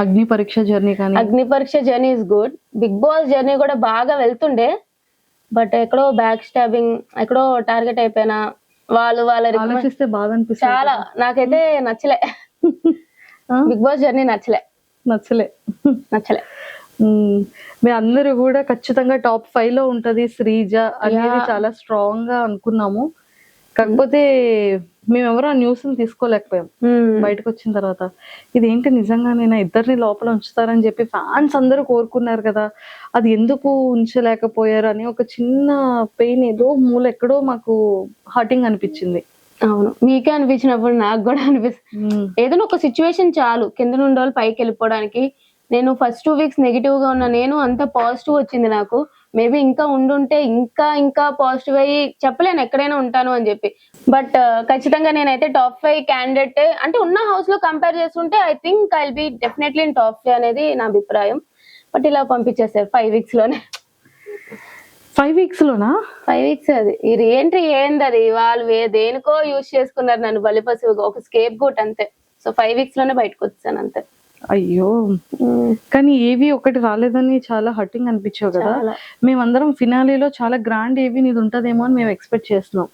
అగ్ని పరీక్ష జర్నీ కానీ. Agni Pariksha journey is good. Bigg Boss journey కూడా బాగా వెళ్తుండే, బట్ ఎక్కడో బ్యాక్ స్టాబింగ్, ఎక్కడో టార్గెట్ అయిపోయినా. వాళ్ళ ఆలోచిస్తే బాగా అనిపిస్తుంది. చాలా నాకైతే నచ్చలే. బిగ్ బాస్ జర్నీ నచ్చలే. మీ అందరూ కూడా ఖచ్చితంగా టాప్ 5 లో ఉంటది శ్రీజ అనేది చాలా స్ట్రాంగ్ గా అనుకున్నాము. కాకపోతే మేమెవరో ఆ న్యూస్ తీసుకోలేకపోయాం. బయటకు వచ్చిన తర్వాత ఇదేంటి నిజంగా నేను ఇద్దరిని లోపల ఉంచుతారని చెప్పి ఫ్యాన్స్ అందరూ కోరుకున్నారు కదా, అది ఎందుకు ఉంచలేకపోయారు అని ఒక చిన్న పెయిన్ ఏదో మూల ఎక్కడో మాకు హర్టింగ్ అనిపించింది. అవును, మీకే అనిపించినప్పుడు నాకు కూడా అనిపిస్తుంది. ఏదైనా ఒక సిచ్యువేషన్ చాలు కింద నుండి వాళ్ళు పైకి వెళ్ళిపోవడానికి. నేను ఫస్ట్ 2 వీక్స్ నెగిటివ్ గా ఉన్నా, నేను అంత పాజిటివ్ వచ్చింది నాకు. మేబీ ఇంకా ఉండుంటే ఇంకా పాజిటివ్ అయ్యి చెప్పలేను ఎక్కడైనా ఉంటాను అని చెప్పి. బట్ ఖచ్చితంగా నేనైతే టాప్ 5 క్యాండిడేట్ అంటే ఉన్న హౌస్ లో కంపేర్ చేసుకుంటే I think I will be definitely in top 5 అనేది నా అభిప్రాయం. బట్ ఇలా పంపించేసారు 5 వీక్స్ లోనే. 5 వీక్స్ లోనా? 5 వీక్స్ అది ఈ రీఎంట్రీ ఏంది, అది వాళ్ళు దేనికో యూజ్ చేసుకున్నారు నన్ను బలిపశువుగా, ఒక స్కేప్ గోట్ అంతే. సో 5 వీక్స్ లోనే బయటకు వచ్చాను అంతే. అయ్యో, కానీ ఏవి ఒకటి రాలేదని చాలా హర్టింగ్ అనిపించావు కదా. మేమందరం ఫినాలేలో చాలా గ్రాండ్ ఏవి నీది ఉంటదేమో అని మేము ఎక్స్పెక్ట్ చేస్తున్నాం.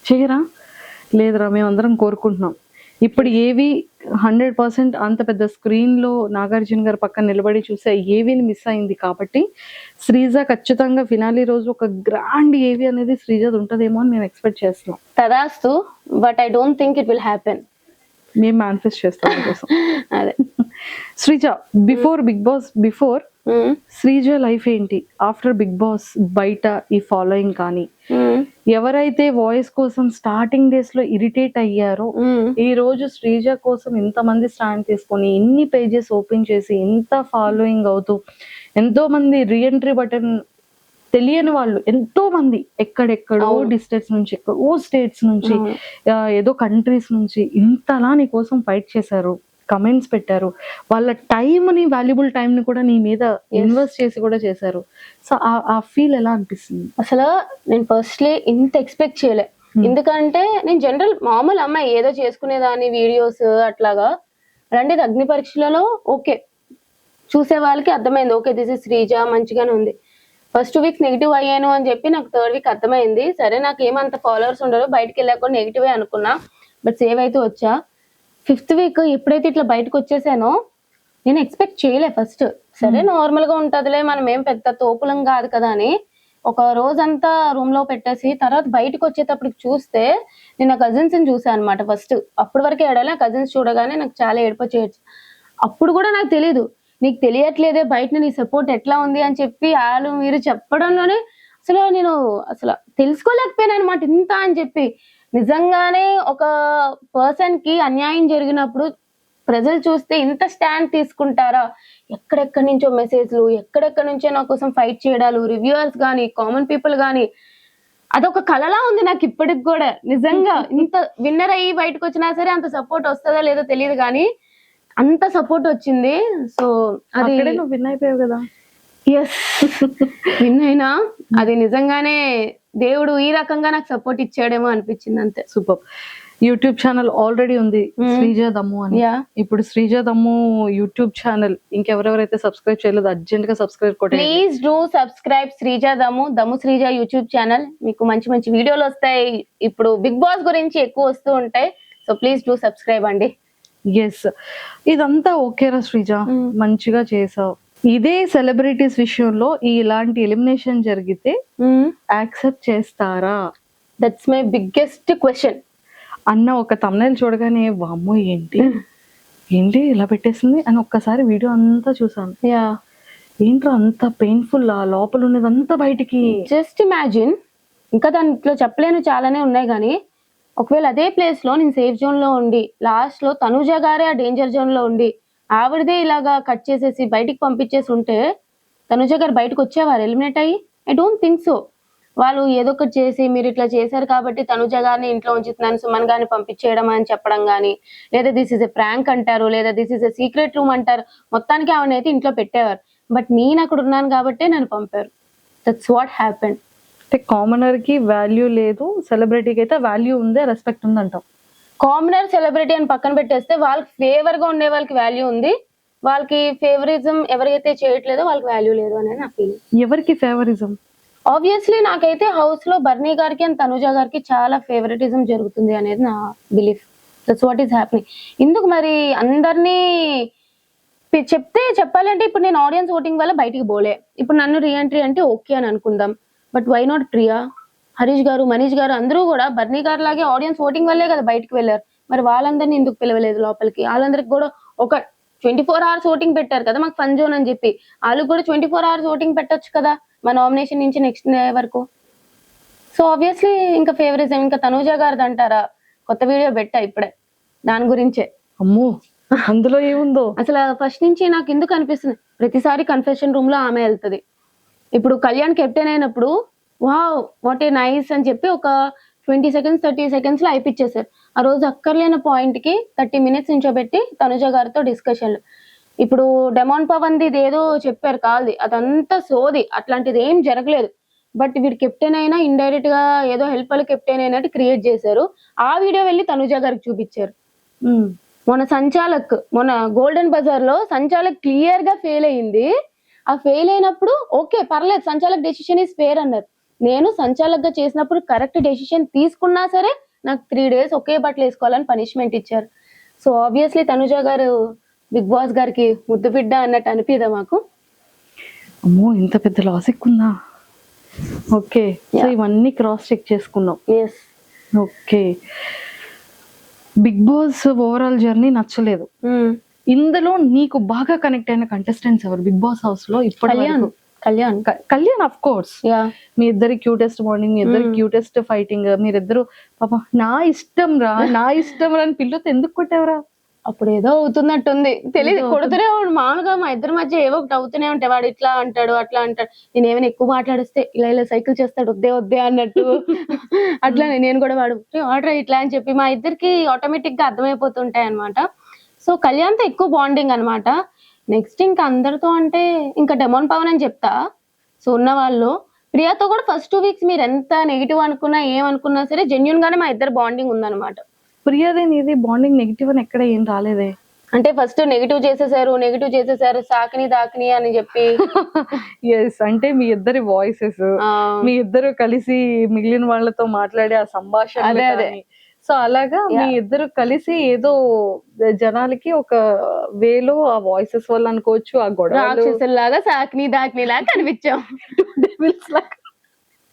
చేయరా? లేదురా, మేమందరం కోరుకుంటున్నాం. ఇప్పుడు ఏవి 100% అంత పెద్ద స్క్రీన్ లో నాగార్జున గారు పక్కన నిలబడి చూసే ఏవిని మిస్ అయింది కాబట్టి శ్రీజ ఖచ్చితంగా ఫినాలే రోజు ఒక గ్రాండ్ ఏవి అనేది శ్రీజది ఉంటదేమో అని మేము ఎక్స్పెక్ట్ చేస్తున్నాం. తదాస్తు, but I don't think it will happen. మేము మేనిఫెస్ట్ చేస్తాం కోసం. అదే Sreeja, Bigg Boss before Sreeja life ఏంటి, ఆఫ్టర్ బిగ్ బాస్ బయట ఈ ఫాలోయింగ్ కానీ, ఎవరైతే వాయిస్ కోసం స్టార్టింగ్ డేస్ లో ఇరిటేట్ అయ్యారో ఈ రోజు శ్రీజ కోసం ఇంతమంది స్టాండ్ తీసుకొని ఇన్ని పేజెస్ ఓపెన్ చేసి ఇంత ఫాలోయింగ్ అవుతూ ఎంతో మంది రీఎంట్రీ బటన్ తెలియని వాళ్ళు ఎంతో మంది ఎక్కడెక్కడో డిస్ట్రిక్ట్స్ నుంచి, ఎక్కడో స్టేట్స్ నుంచి, ఏదో కంట్రీస్ నుంచి ఇంతలా నీ కోసం ఫైట్ చేశారు, కమెంట్స్ పెట్టారు, వాళ్ళ టైంని, వాల్యుబుల్ టైంని కూడా నీ మీద ఇన్వెస్ట్ చేసి కూడా చేశారు. సో ఆ ఫీల్ ఎలా అనిపిస్తుంది? అసలు నేను ఫస్ట్లీ ఇంత ఎక్స్పెక్ట్ చేయలే. ఎందుకంటే నేను జనరల్ మామూలు అమ్మాయి, ఏదో చేసుకునేదాన్ని వీడియోస్ అట్లాగా. అలాంటిది అగ్ని పరీక్షలలో ఓకే చూసే వాళ్ళకి అర్థమైంది, ఓకే దిస్ ఇస్ శ్రీజ మంచిగానే ఉంది. ఫస్ట్ 2 వీక్స్ నెగిటివ్ అయ్యాను అని చెప్పి నాకు 3rd వీక్ అర్థమైంది. సరే నాకు ఏమంత ఫాలోవర్స్ ఉండరు, బయటకు వెళ్ళాక కూడా నెగిటివే అనుకున్నా, బట్ సేవ్ అయితే వచ్చా. 5th వీక్ ఎప్పుడైతే ఇట్లా బయటకు వచ్చేసానో నేను ఎక్స్పెక్ట్ చేయలే ఫస్ట్. సరే నార్మల్ గా ఉంటదిలే, మనం ఏం పెద్ద తోపులం కాదు కదా అని ఒక రోజంతా రూమ్ లో పెట్టేసి తర్వాత బయటకు వచ్చేటప్పటికి చూస్తే నేను నా కజిన్స్ ని చూసాను అనమాట. ఫస్ట్ అప్పటి వరకు ఏడాలి, కజిన్స్ చూడగానే నాకు చాలా ఏడుపు వచ్చేయచ్చు. అప్పుడు కూడా నాకు తెలీదు, నీకు తెలియట్లేదే బయట నీ సపోర్ట్ ఎట్లా ఉంది అని చెప్పి వాళ్ళు మీరు చెప్పడంలోనే నేను అసలు తెలుసుకోలేకపోయాను అనమాట ఇంత అని చెప్పి. నిజంగానే ఒక పర్సన్ కి అన్యాయం జరిగినప్పుడు ప్రజలు చూస్తే ఇంత స్టాండ్ తీసుకుంటారా? ఎక్కడెక్కడి నుంచో మెసేజ్లు, ఎక్కడెక్కడి నుంచో నా కోసం ఫైట్ చేయడాలు, రివ్యూవర్స్ కానీ, కామన్ పీపుల్ కానీ, అదొక కళలా ఉంది నాకు ఇప్పటికి కూడా. నిజంగా ఇంత విన్నర్ అయ్యి బయటకు వచ్చినా సరే అంత సపోర్ట్ వస్తుందో లేదో తెలియదు కానీ అంత సపోర్ట్ వచ్చింది. సో అది నువ్వు విన్ అయిపోయావు కదా. ఎస్, విన్ అయినా అది నిజంగానే దేవుడు ఈ రకంగా నాకు సపోర్ట్ ఇచ్చాడేమో అనిపించింది అంతే. సూపర్. యూట్యూబ్ ఛానల్ ఆల్రెడీ ఉంది, శ్రీజ దమ్ము అని. యా, ఇప్పుడు శ్రీజ దమ్ము యూట్యూబ్ ఛానల్ ఇంకెవరెవరైతే సబ్స్క్రైబ్ చేయలేదు అర్జెంట్ గా సబ్స్క్రైబ్ కొట్టండి. ప్లీజ్ డూ సబ్స్క్రైబ్ శ్రీజ దమ్ము శ్రీజ యూట్యూబ్ ఛానల్. మీకు మంచి మంచి వీడియోలు వస్తాయి. ఇప్పుడు బిగ్ బాస్ గురించి ఎక్కువ వస్తూ ఉంటాయి. సో ప్లీజ్ డూ సబ్స్క్రైబ్ అండి. ఎస్, ఇదంతా ఓకేరా శ్రీజ, మంచిగా చేసావు. ఇదే సెలబ్రిటీస్ విషయంలో ఇలాంటి ఎలిమినేషన్ జరిగితే యాక్సెప్ట్ చేస్తారా? దట్స్ మై బిగ్గెస్ట్ క్వశ్చన్ అన్న ఒక తమ్నైల్ చూడగానే వామ్మో ఏంటి ఇలా పెట్టేసింది అని ఒక్కసారి వీడియో అంతా చూసాను. యా, ఏంట్రా అంత పెయిన్ఫుల్, ఆ లోపల ఉన్నదంతా బయటికి. Just imagine. ఇంకా దాంట్లో చెప్పలేను చాలానే ఉన్నాయి కానీ ఒకవేళ అదే ప్లేస్ లో నేను సేఫ్ జోన్ లో ఉండి లాస్ట్ లో తనుజ గారే ఆ డేంజర్ జోన్ లో ఉండి ఆవిడదే ఇలాగా కట్ చేసేసి బయటికి పంపించేసి ఉంటే తనుజ గారు బయటకు వచ్చేవారు ఎలిమినేట్ అయ్యి? I don't think so. వాళ్ళు ఏదో ఒకటి చేసి మీరు ఇట్లా చేశారు కాబట్టి తనుజ గారిని ఇంట్లో ఉంచుతున్నాను, సుమన్ గారిని పంపించేయడం అని చెప్పడం కానీ, లేదా దిస్ ఇస్ ఎ ప్రాంక్ అంటారు, లేదా this is a secret room అంటారు. మొత్తానికి ఆవిడ అయితే ఇంట్లో పెట్టేవారు. బట్ నేను అక్కడ ఉన్నాను కాబట్టి నన్ను పంపారు. That's what happen. అంటే కామనర్ కి వాల్యూ లేదు, సెలబ్రిటీకి అయితే వాల్యూ ఉంది, రెస్పెక్ట్ ఉంది అంటాం. కామనర్ సెలబ్రిటీ అని పక్కన పెట్టేస్తే వాళ్ళకి ఫేవర్ గా ఉండే వాళ్ళకి వాల్యూ ఉంది, వాళ్ళకి ఫేవరిజం ఎవరైతే చేయట్లేదో వాళ్ళకి వాల్యూ లేదు అనేది నా ఫీలింగ్. ఎవరికి ఫేవరిజం? ఆబ్వియస్లీ నాకైతే హౌస్ లో బర్నీ గారికి అండ్ తనుజ గారికి చాలా ఫేవరెటిజం జరుగుతుంది అనేది నా belief. That's what is happening. ఎందుకు మరి అందరినీ చెప్పాలంటే ఇప్పుడు నేను ఆడియన్స్ ఓటింగ్ వల్ల బయటికి పోలే, ఇప్పుడు నన్ను రీఎంట్రీ అంటే ఓకే అని అనుకుందాం. But why not Priya, Harish garu, Manish గారు అందరూ కూడా బర్నీ గారు లాగే ఆడియన్స్ ఓటింగ్ వల్లే కదా బయటకు వెళ్ళారు. మరి వాళ్ళందరినీ ఎందుకు పిలవలేదు లోపలికి? వాళ్ళందరికి కూడా ఒక 24 hours ఓటింగ్ పెట్టారు కదా మాకు ఫన్ జోన్ అని చెప్పి, వాళ్ళు కూడా 24 hours ఓటింగ్ పెట్టొచ్చు కదా మా నామినేషన్ నుంచి నెక్స్ట్ వరకు. సో ఆబ్వియస్లీ ఇంకా ఫేవరిజం ఇంకా తనూజ గారిది అంటారా? కొత్త వీడియో పెట్టా ఇప్పుడే దాని గురించే. అమ్మో, అందులో ఏముందో అసలు ఫస్ట్ నుంచి నాకు ఎందుకు అనిపిస్తుంది, ప్రతిసారి కన్ఫెషన్ రూమ్ లో ఆమె వెళ్తుంది. ఇప్పుడు కళ్యాణ్ కెప్టెన్ అయినప్పుడు వావ్ వాట్ ఏ నైస్ అని చెప్పి ఒక 20 seconds 30 seconds లో అయిపిచ్చేసారు. ఆ రోజు అక్కర్లేని పాయింట్ కి 30 minutes నుంచోబెట్టి తనుజ గారితో డిస్కషన్లు. ఇప్పుడు డెమాన్ పవన్ ది ఏదో చెప్పారు కాల్ది, అదంతా సోది, అట్లాంటిది ఏం జరగలేదు. బట్ వీడు కెప్టెన్ అయినా ఇండైరెక్ట్ గా ఏదో హెల్ప్ వాళ్ళు కెప్టెన్ అయినట్టు క్రియేట్ చేశారు. ఆ వీడియో వెళ్ళి తనుజ గారికి చూపించారు. మొన్న గోల్డెన్ బజార్ లో సంచాలక్ క్లియర్ గా ఫెయిల్ అయ్యింది. ఆ ఫెయిల్ అయినప్పుడు ఓకే పర్లేదు, సంచాలక్ డెసిషన్ ఈస్ ఫేర్ అన్నారు. నేను సంచాలక్ గా చేసినప్పుడు కరెక్ట్ డెసిషన్ తీసుకున్నా సరే నాకు 3 days ఒకే బట్టలు వేసుకోవాలని పనిష్మెంట్ ఇచ్చారు. సో ఆబ్వియస్లీ తనుజ గారు బిగ్ బాస్ గారికి ముద్దు బిడ్డ అన్నట్టు అనిపిదా మాకు? అమ్మో, ఇంత పెద్ద లాజిక్ ఉందా? ఓకే, సో ఇవన్నీ క్రాస్ చెక్ చేసుకున్నాం. Yes. Okay, Bigg Boss overall journey నచ్చలేదు. ఇందులో నీకు బాగా కనెక్ట్ అయిన కంటెస్టెంట్స్ ఎవరు బిగ్ బాస్ హౌస్ లో? ఇప్పుడు కళ్యాణ్ ఆఫ్ కోర్స్. మీ ఇద్దరి క్యూటెస్ట్ మార్నింగ్, మీ ఇద్దరి క్యూటెస్ట్ ఫైటింగ్, మీరిద్దరు పాప నా ఇష్టం రా అని పిల్లతో ఎందుకు కొట్టావరా? అప్పుడు ఏదో అవుతున్నట్టుంది, తెలియదు, కొడుతూనే వాడు మామూలుగా మా ఇద్దరి మధ్య ఏవో ఒకటి అవుతూనే ఉంటాయి. వాడు ఇట్లా అంటాడు అట్లా అంటాడు, నేను ఏమైనా ఎక్కువ మాట్లాడిస్తే ఇలా సైకిల్ చేస్తాడు వద్దే అన్నట్టు. అట్లా నేను కూడా వాడు ఆర్డర్ ఇట్లా అని చెప్పి మా ఇద్దరికి ఆటోమేటిక్ గా అర్థమైపోతుంటాయి అనమాట. సో కళ్యాణ్తో ఎక్కువ బాండింగ్ అనమాట. నెక్స్ట్ ఇంకా అందరితో అంటే ఇంకా డెమాన్ పవన్ అని చెప్తా. సో ఉన్న వాళ్ళు ప్రియాతో కూడా ఫస్ట్ 2 weeks మీరు ఎంత నెగిటివ్ అనుకున్నా ఏమనుకున్నా సరే జెన్యున్ గానే మా ఇద్దరు బాండింగ్ ఉందన్నమాట. ప్రియాదే నీది బాండింగ్ నెగిటివ్ అని ఎక్కడ ఏం రాలేదే. అంటే ఫస్ట్ నెగిటివ్ చేసేసారు సాకిని దాకిని అని చెప్పి. ఎస్, అంటే మీ ఇద్దరి వాయిసెస్, మీ ఇద్దరు కలిసి మిగిలిన వాళ్ళతో మాట్లాడే ఆ సంభాషణ, అదే. సో అలాగా మీ ఇద్దరు కలిసి ఏదో జనాలకి ఒక వేలో ఆ వాయిసెస్ వల్ల అనుకోవచ్చు, ఆ గొడవలాగా సాకిని దాకిని లాగా కనిపించాం.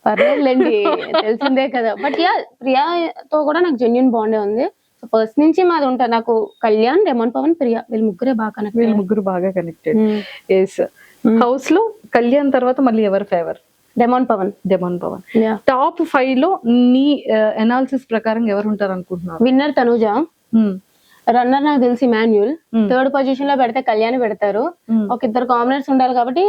పర్లేదులేండి, తెలిసిందే కదా. బట్ ప్రియాతో కూడా నాకు జెన్యున్ బాండే ఉంది. సో ఫస్ట్ నుంచి మాది ఉంటారు. నాకు కళ్యాణ్, డెమాన్ పవన్, ప్రియా వీళ్ళు ముగ్గురు బాగా కనెక్టెడ్. ఎస్, హౌస్ లో కళ్యాణ్ తర్వాత మళ్ళీ ఎవరు ఫేవర్? డెమాన్ పవన్. టాప్ 5 లో నీ అనాలిసిస్ ప్రకారం ఎవరు ఉంటారు అనుకుంటున్నారు? విన్నర్ తనుజ, రన్నర్ నాకు తెలిసి మాన్యుల్, 3rd పొజిషన్ లో పెడితే కళ్యాణ్ పెడతారు. ఒక 2 కామనర్స్ ఉండాలి కాబట్టి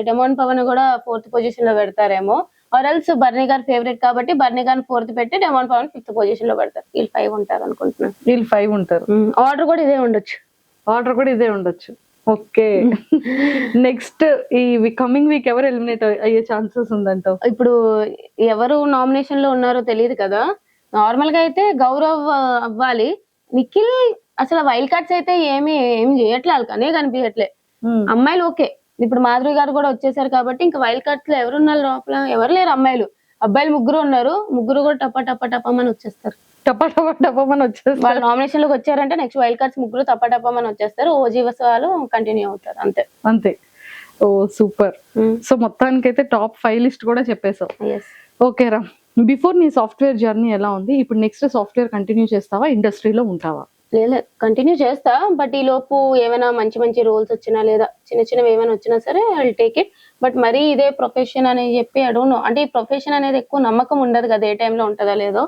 డెమాన్ పవన్ కూడా 4th పొజిషన్ లో పెడతారేమో. ఆర్ఎల్స్ బర్నీ గారు ఫేవరెట్ కాబట్టి బర్నీ గారిని 4th పెట్టి డెమాన్ పవన్ 5th పొజిషన్ లో పెడతారు. వీళ్ళు 5 ఉంటారు అనుకుంటున్నాను. వీళ్ళు 5 ఉంటారు. ఆర్డర్ కూడా ఇదే ఉండొచ్చు. ఓకే. నెక్స్ట్ ఈ కమింగ్ వీక్ ఎవరు ఎలిమినేట్ అయ్యే ఛాన్సెస్ ఉందంటావు? ఇప్పుడు ఎవరు నామినేషన్ లో ఉన్నారో తెలియదు కదా. నార్మల్ గా అయితే గౌరవ్ అవ్వాలి. నిఖిల్ అసలు వైల్డ్ కార్డ్స్ అయితే ఏం చేయట్లే, వాళ్ళకనే కనిపించట్లే. అమ్మాయిలు ఓకే, ఇప్పుడు మాధురి గారు కూడా వచ్చేసారు కాబట్టి ఇంకా వైల్డ్ కార్డ్స్ లో ఎవరున్నారు లోపల? ఎవరు లేరు అమ్మాయిలు. అబ్బాయిలు ముగ్గురు ఉన్నారు, ముగ్గురు కూడా టప్పమని వచ్చేస్తారు. టపమని వచ్చేస్తారు. వాళ్ళు నామినేషన్ లోకి వచ్చారంటే నెక్స్ట్ వైల్డ్ కార్డ్స్ ముగ్గురు టప్పమని వచ్చేస్తారు. ఓజీవస్ వాళ్ళు కంటిన్యూ అవుతారు అంతే. అంతే. ఓ సూపర్. సో మొత్తానికి అయితే టాప్ 5 లిస్ట్ కూడా చెప్పేసావు. ఓకే రా, బిఫోర్ నీ సాఫ్ట్వేర్ జర్నీ ఎలా ఉంది? ఇప్పుడు నెక్స్ట్ సాఫ్ట్వేర్ కంటిన్యూ చేస్తావా, ఇండస్ట్రీలో ఉంటావా? లేదు, కంటిన్యూ చేస్తా. బట్ ఈ లోపు ఏమైనా మంచి రోల్స్ వచ్చినా లేదా చిన్నవి ఏమైనా వచ్చినా సరే I will take it. But మరీ ఇదే ప్రొఫెషన్ అని చెప్పి ఐ డోంట్ నో, అంటే ఈ ప్రొఫెషన్ అనేది ఎక్కువ నమ్మకం ఉండదు కదా, ఏ టైంలో ఉంటుందో లేదో.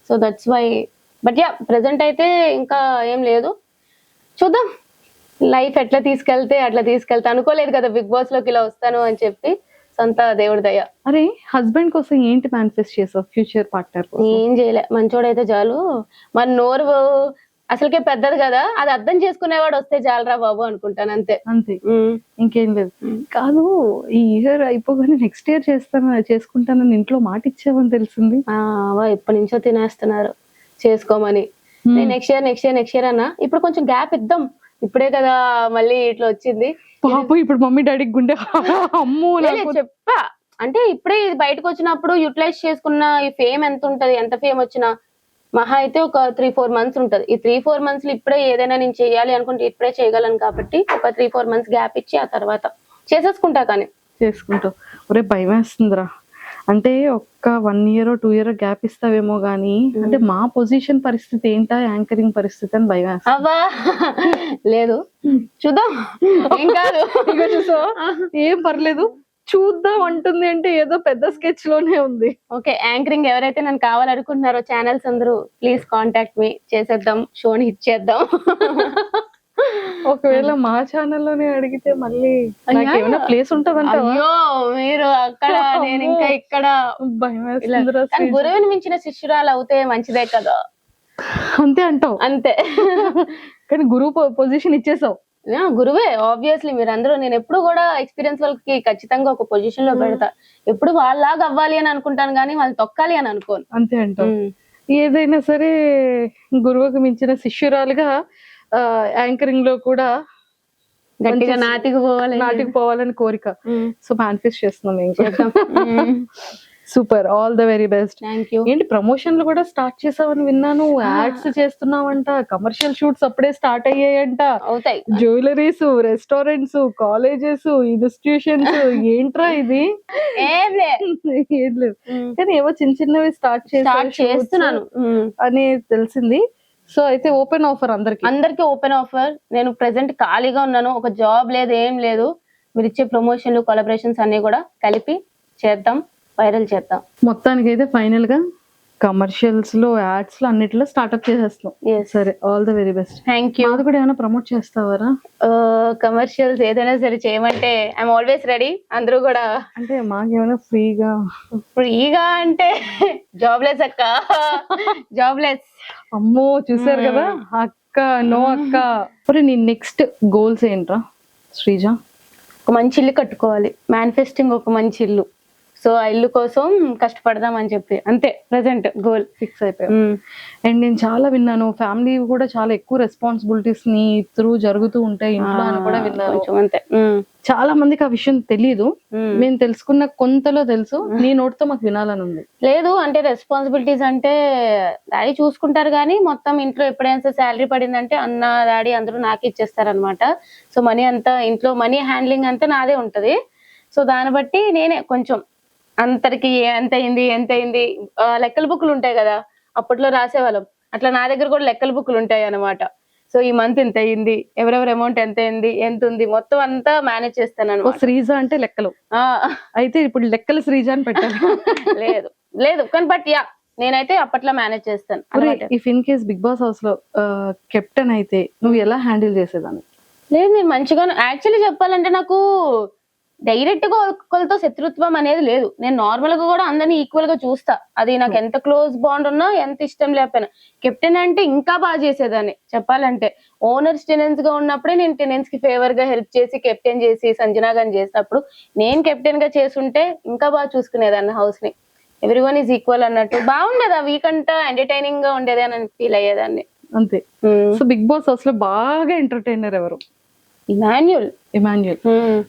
So that's why. But yeah, present అయితే ఇంకా ఏం లేదు, చూద్దాం లైఫ్ ఎట్లా తీసుకెళ్తే అట్లా తీసుకెళ్తా. అనుకోలేదు కదా బిగ్ బాస్ లోకి ఇలా వస్తాను అని చెప్పి, సొంత దేవుడి దయ. అరే, హస్బెండ్ కోసం ఏంటి మేనిఫెస్ట్ చేసావు? ఫ్యూచర్ పార్ట్నర్ ఏం చేయలే, మంచోడైతే చాలు. మన నోరు అసలుకే పెద్దది కదా, అది అర్థం చేసుకునేవాడు వస్తే చాలరా బాబు అనుకుంటాను అంతే. అంతే, ఇంకేం లేదు. కాదు, ఈ ఇయర్ అయిపోగానే నెక్స్ట్ ఇయర్ చేసుకుంటానని ఇంట్లో మాట ఇచ్చావని తెలిసింది. ఎప్పటి నుంచో తినేస్తున్నారు చేసుకోమని. నెక్స్ట్ ఇయర్ అన్నా. ఇప్పుడు కొంచెం గ్యాప్ ఇద్దాం, ఇప్పుడే కదా మళ్ళీ ఇట్లా వచ్చింది. పాపం ఇప్పుడు మమ్మీ డాడీకి గుండె అమ్మో చెప్పా. అంటే ఇప్పుడే ఇది బయటకు వచ్చినప్పుడు యూటిలైజ్ చేసుకున్న ఈ ఫేమ్ ఎంత ఉంటది, ఎంత ఫేమ్ వచ్చినా మహా అయితే ఒక 3-4 months ఉంటది. ఈ 3-4 months ఇప్పుడే ఏదైనా నేను చేయాలి అనుకుంటే ఇప్పుడే చేయగలను కాబట్టి ఒక 3-4 months గ్యాప్ ఇచ్చి ఆ తర్వాత చేసేసుకుంటా. కానీ చేసుకుంటావు? ఒరే భయం వేస్తుందిరా. అంటే ఒక్క 1 year 2 year గ్యాప్ ఇస్తావేమో గానీ, అంటే మా పొజిషన్ పరిస్థితి ఏంటా, యాంకరింగ్ పరిస్థితి అని భయం వేస్తా. అవ్వా లేదు, చూద్దాం. ఏం కాదు, ఏం పర్లేదు, చూద్దాం అంటుంది అంటే ఏదో పెద్ద స్కెచ్ లోనే ఉంది. ఓకే, యాంకరింగ్ ఎవరైతే నన్ను కావాలనుకుంటున్నారో ఛానల్స్ అందరూ ప్లీజ్ కాంటాక్ట్ మీ, చేసేద్దాం, షోని హిట్ చేద్దాం. ఒకవేళ మా ఛానల్లోనే అడిగితే మళ్ళీ ఏమైనా ప్లేస్ ఉంటదంట? అయ్యో, మీరు అక్కడ నేను ఇంకా ఇక్కడ. భయం వేస్తుందిరా. గురువుని మించిన శిష్యురాలు అవుతే మంచిదే కదా. అంతే అంటావు? అంతే. కానీ గురువు పొజిషన్ ఇచ్చేసావు. గురువే ఆబ్వియస్లీ. మీరందరూ, నేను ఎప్పుడు కూడా ఎక్స్పీరియన్స్ వాళ్ళకి ఖచ్చితంగా ఒక పొజిషన్ లో పెడతా. ఎప్పుడు వాళ్ళలాగా అవ్వాలి అని అనుకుంటాను కానీ వాళ్ళు తొక్కాలి అని అనుకోను. అంతే అంటావు? ఏదైనా సరే గురువుకు మించిన శిష్యురాలుగా యాంకరింగ్ లో కూడా గట్టిగా నాటికి పోవాలని కోరిక. సో మేనిఫెస్ట్ చేస్తున్నాం ఇంకా. Super, all the very best. Thank you. ఏంటి ప్రమోషన్లు కూడా స్టార్ట్ చేసావని విన్నాను, యాడ్స్ చేస్తున్నావంట, కమర్షియల్ షూట్స్ అప్పుడే స్టార్ట్ అయ్యాయంట. అవుతాయి. జ్యువెలరీస్, రెస్టారెంట్స్, కాలేజెస్, ఇన్స్టిట్యూషన్స్, ఏంట్రా ఇది? ఏం లేదు, కానీ ఏవో చిన్నవి స్టార్ట్ చేస్తున్నాను అని తెలిసింది. సో అయితే ఓపెన్ ఆఫర్ అందరికి ఓపెన్ ఆఫర్. నేను ప్రెసెంట్ ఖాళీగా ఉన్నాను, ఒక జాబ్ లేదు, ఏం లేదు. మీరు ఇచ్చే ప్రమోషన్లు, కొలాబరేషన్స్ అన్ని కూడా కలిపి చేద్దాం, వైరల్ చేద్దాం. మొత్తానికి అయితే ఫైనల్ గా కమర్షియల్స్ లో, యాడ్స్ లో, అన్నిట్లో స్టార్ట్అప్ చేసేస్తాం. సరే, all the very best. Thank you. అది కూడా ఏమైనా ప్రమోట్ చేస్తావారా? కమర్షియల్స్ ఏదైనా సరే చేయమంటే ఐఎమ్ ఆల్వేస్ రెడీ. అందరూ కూడా. అంటే మాకేమైనా ఫ్రీగా అంటే జాబ్లెస్ అక్క, జాబ్లెస్. అమ్మో, చూసారు కదా అక్క, నో అక్క. మరి నీ నెక్స్ట్ గోల్స్ ఏంట్రా శ్రీజ? ఒక మంచి ఇల్లు కట్టుకోవాలి, మేనిఫెస్టింగ్ ఒక మంచి ఇల్లు. సో ఆ ఇల్లు కోసం కష్టపడదాం అని చెప్పి అంతే ప్రెసెంట్ గోల్ ఫిక్స్ అయిపోయాయి. అండ్ నేను చాలా విన్నాను, ఫ్యామిలీ కూడా చాలా ఎక్కువ రెస్పాన్సిబిలిటీస్ ని త్రూ జరుగుతూ ఉంటాయి ఇంట్లో అని కూడా విన్నాను. అంతే, చాలా మందికి ఆ విషయం తెలియదు. మేము తెలుసుకున్న కొంతలో తెలుసు, నీ నోటితో మాకు వినాలని ఉంది. లేదు అంటే రెస్పాన్సిబిలిటీస్ అంటే డాడీ చూసుకుంటారు కానీ మొత్తం ఇంట్లో ఎప్పుడైనా శాలరీ పడిందంటే అన్న, డాడీ అందరూ నాకే ఇచ్చేస్తారనమాట. సో మనీ అంతా ఇంట్లో, మనీ హ్యాండ్లింగ్ అంతా నాదే ఉంటది. సో దాన్ని బట్టి నేనే కొంచెం అందరికి ఎంత అయింది లెక్కల బుక్లు ఉంటాయి కదా, అప్పట్లో రాసేవాళ్ళం, అట్లా నా దగ్గర కూడా లెక్కల బుక్లు ఉంటాయి అనమాట. సో ఈ మంత్ ఇంత అయింది, ఎవరెవరి అమౌంట్ ఎంత అయింది, ఎంత ఉంది, మొత్తం అంతా మేనేజ్ చేస్తాను. శ్రీజ అంటే లెక్కలు. అయితే ఇప్పుడు లెక్కలు శ్రీజ అని పెట్టాలి. లేదు కానీ బట్ యా, నేనైతే అప్పట్లో మేనేజ్ చేస్తాను. If in case Bigg Boss house లో కెప్టెన్ అయితే నువ్వు ఎలా హ్యాండిల్ చేసేదాన్ని? లేదు, నేను మంచిగా యాక్చువల్లీ చెప్పాలంటే నాకు డైరెక్ట్ గా ఒకరితో శత్రుత్వం అనేది లేదు. నేను నార్మల్ గా కూడా అందరినీ ఈక్వల్ గా చూస్తా. అది నాకు ఎంత క్లోజ్ బాండ్ ఉన్నా, ఎంత ఇష్టం లేకపోయినా. కెప్టెన్ అంటే ఇంకా బాగా చేసేదాన్ని చెప్పాలంటే. ఓనర్స్ టెనెన్స్ గా ఉన్నప్పుడే నేను టెనెన్స్ కి ఫేవర్ గా హెల్ప్ చేసి, కెప్టెన్ చేసి, సంజనా గాని చేసినప్పుడు నేను కెప్టెన్ గా చేసుంటే ఇంకా బాగా చూసుకునేదాన్ని హౌస్ ని. ఎవ్రీవన్ ఈజ్ ఈక్వల్ అన్నట్టు బాగుండేది. ఆ వీక్ అంతా ఎంటర్టైనింగ్ గా ఉండేది అని ఫీల్ అయ్యేదాన్ని. అంతే. సో బిగ్ బాస్ హౌస్ లో బాగా ఎంటర్టైనర్ ఎవరు? ఇమాన్యుల్.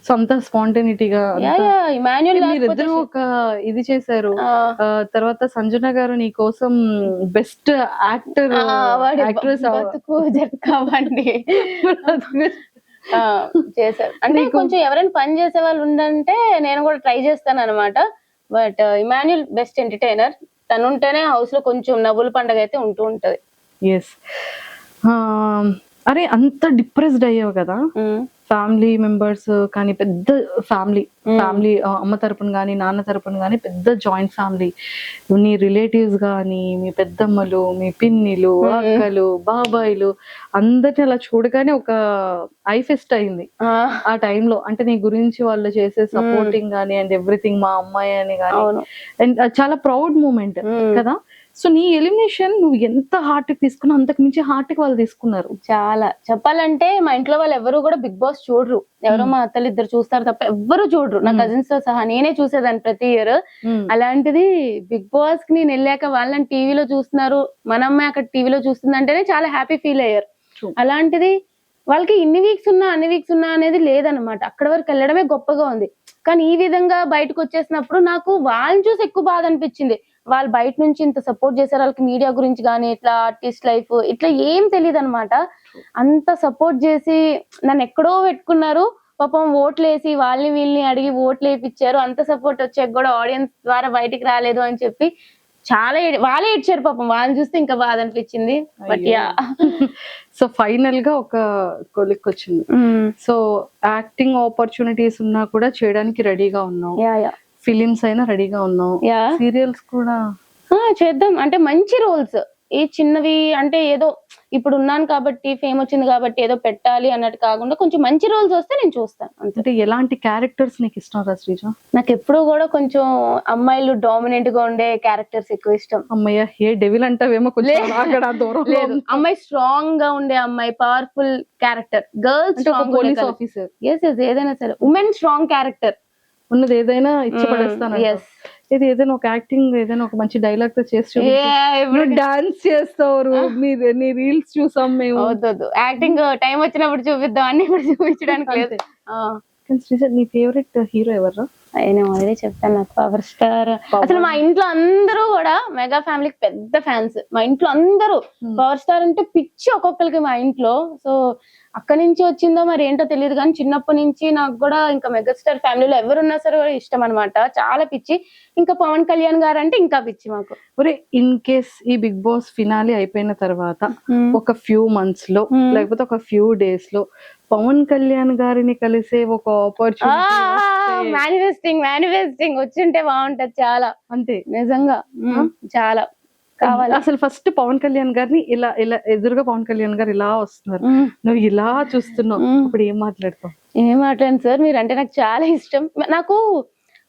సో అంత స్పాంటేనిటీగా ఇమాన్యుల్ మీరిద్దరు ఒక ఇది చేశారు. తర్వాత సంజన గారు నీ కోసం బెస్ట్ యాక్టర్ యాక్ట్రెస్ చేశారు. అంటే కొంచెం ఎవరైనా పని చేసే వాళ్ళు ఉండంటే నేను కూడా ట్రై చేస్తాను అనమాట. But Emmanuel best entertainer. తను ఉంటేనే హౌస్ లో కొంచెం నవ్వుల పండుగ అయితే ఉంటూ ఉంటది. ఎస్. అరే అంత డిప్రెస్డ్ అయ్యావు కదా, ఫ్యామిలీ మెంబర్స్ కానీ పెద్ద ఫ్యామిలీ అమ్మ తరపున కానీ నాన్న తరపున కానీ పెద్ద జాయింట్ ఫ్యామిలీ, నీ రిలేటివ్స్ కానీ మీ పెద్దమ్మలు, మీ పిన్నిలు, అక్కలు, బాబాయిలు అందరిని అలా చూడగానే ఒక ఐ ఫెస్ట్ అయింది ఆ టైంలో. అంటే నీ గురించి వాళ్ళు చేసే సపోర్టింగ్ కానీ అండ్ ఎవ్రీథింగ్, మా అమ్మాయి అని కానీ, అండ్ చాలా ప్రౌడ్ మూమెంట్ కదా. సో నీ ఎలిమినేషన్ నువ్వు ఎంత హార్ట్ కి తీసుకున్నావు అంతకు మించి హార్ట్ కి వాళ్ళు తీసుకున్నారు. చాలా చెప్పాలంటే మా ఇంట్లో వాళ్ళు ఎవరు కూడా బిగ్ బాస్ చూడరు. ఎవరో మా అత్తలు ఇద్దరు చూస్తారు తప్ప ఎవ్వరు చూడరు. నా కజిన్స్ తో సహా నేనే చూసేదాన్ని ప్రతి ఇయర్. అలాంటిది బిగ్ బాస్ కి నేను వెళ్ళాక వాళ్ళని టీవీలో చూస్తున్నారు, మన అమ్మాయి అక్కడ టీవీలో చూస్తుంది అంటేనే చాలా హ్యాపీ ఫీల్ అయ్యారు. అలాంటిది వాళ్ళకి ఇన్ని వీక్స్ ఉన్నా అన్ని వీక్స్ ఉన్నా అనేది లేదనమాట. అక్కడ వరకు వెళ్ళడమే గొప్పగా ఉంది. కానీ ఈ విధంగా బయటకు వచ్చేసినప్పుడు నాకు వాళ్ళని చూసి ఎక్కువ బాధ అనిపించింది. వాళ్ళు బయట నుంచి ఇంత సపోర్ట్ చేశారు. వాళ్ళకి మీడియా గురించి కానీ ఇట్లా ఆర్టిస్ట్ లైఫ్ ఇట్లా ఏం తెలియదు అనమాట. అంత సపోర్ట్ చేసి నన్ను ఎక్కడో పెట్టుకున్నారు. పాపం ఓట్లు వేసి వాళ్ళని వీళ్ళని అడిగి ఓట్లు వేయించారు. అంత సపోర్ట్ వచ్చాక కూడా ఆడియన్స్ ద్వారా బయటికి రాలేదు అని చెప్పి చాలా వాళ్ళే ఇచ్చారు. పాపం వాళ్ళని చూస్తే ఇంకా బాధ అనిపించింది. బట్ యా, సో ఫైనల్ గా ఒక కొలిక్ వచ్చింది. సో యాక్టింగ్ ఆపర్చునిటీస్ ఉన్నా కూడా చేయడానికి రెడీగా ఉన్నావు. ఫిలిమ్స్ అయినా రెడీగా ఉన్నావు. సీరియల్స్ కూడా చేద్దాం అంటే మంచి రోల్స్. ఏ చిన్నవి అంటే ఏదో ఇప్పుడు ఉన్నాను కాబట్టి ఫేమ్ వచ్చింది కాబట్టి ఏదో పెట్టాలి అన్నట్టు కాకుండా కొంచెం మంచి రోల్స్ వస్తే నేను చూస్తాను. అంటే ఎలాంటి క్యారెక్టర్స్ నీకు ఇష్టం రా శ్రీజ? నాకు ఎప్పుడు కూడా కొంచెం అమ్మాయిలు డామినెంట్ గా ఉండే క్యారెక్టర్స్ ఎక్కువ ఇష్టం. అమ్మాయి ఏ డెవిల్ అంటావేమో లేదు, అమ్మాయి స్ట్రాంగ్ గా ఉండే అమ్మాయి, powerful character. Girls strong police officer, ఏదైనా సరే ఉమెన్ స్ట్రాంగ్ క్యారెక్టర్ ఉన్నది ఏదైనా ఇచ్చి పడేస్తాను. ఇది ఏదైనా ఒక యాక్టింగ్ ఏదైనా ఒక మంచి డైలాగ్ తో చేసి డాన్స్ చేస్తారు. నీ రీల్స్ చూసాం మేము. యాక్టింగ్ టైం వచ్చినప్పుడు చూపిద్దాం అన్ని ఇప్పుడు చూపించడానికి లేదు. నీ ఫేవరెట్ హీరో ఎవరు? నేను ఆల్రెడీ చెప్పాను, నాకు పవర్ స్టార్. అసలు మా ఇంట్లో అందరూ కూడా మెగా ఫ్యామిలీకి పెద్ద ఫ్యాన్స్. మా ఇంట్లో అందరూ పవర్ స్టార్ అంటే పిచ్చి ఒక్కొక్కరికి మా ఇంట్లో. సో అక్కడి నుంచి వచ్చిందో మరి ఏంటో తెలియదు కానీ చిన్నప్పటి నుంచి నాకు కూడా ఇంకా మెగాస్టార్ ఫ్యామిలీలో ఎవరున్నా సరే ఇష్టం అనమాట. చాలా పిచ్చి. ఇంకా పవన్ కళ్యాణ్ గారు అంటే ఇంకా పిచ్చి మాకు. ఒరే, ఇన్ కేస్ ఈ బిగ్ బాస్ ఫినాలి అయిపోయిన తర్వాత ఒక ఫ్యూ మంత్స్ లో లేకపోతే ఒక ఫ్యూ డేస్ లో పవన్ కళ్యాణ్ గారిని కలిసే ఒక ఆపర్చునిటీ, మేనిఫెస్టింగ్ వచ్చింటే బాగుంటది చాలా. అంతే, నిజంగా చాలా కావాలి. అసలు ఫస్ట్ పవన్ కళ్యాణ్ గారిని ఇలా ఇలా ఎదురుగా పవన్ కళ్యాణ్ గారు ఇలా వస్తున్నారు, నువ్వు ఇలా చూస్తున్నావు, ఇప్పుడు ఏం మాట్లాడతావు? ఏం మాట్లాడాను సార్, మీరు అంటే నాకు చాలా ఇష్టం. నాకు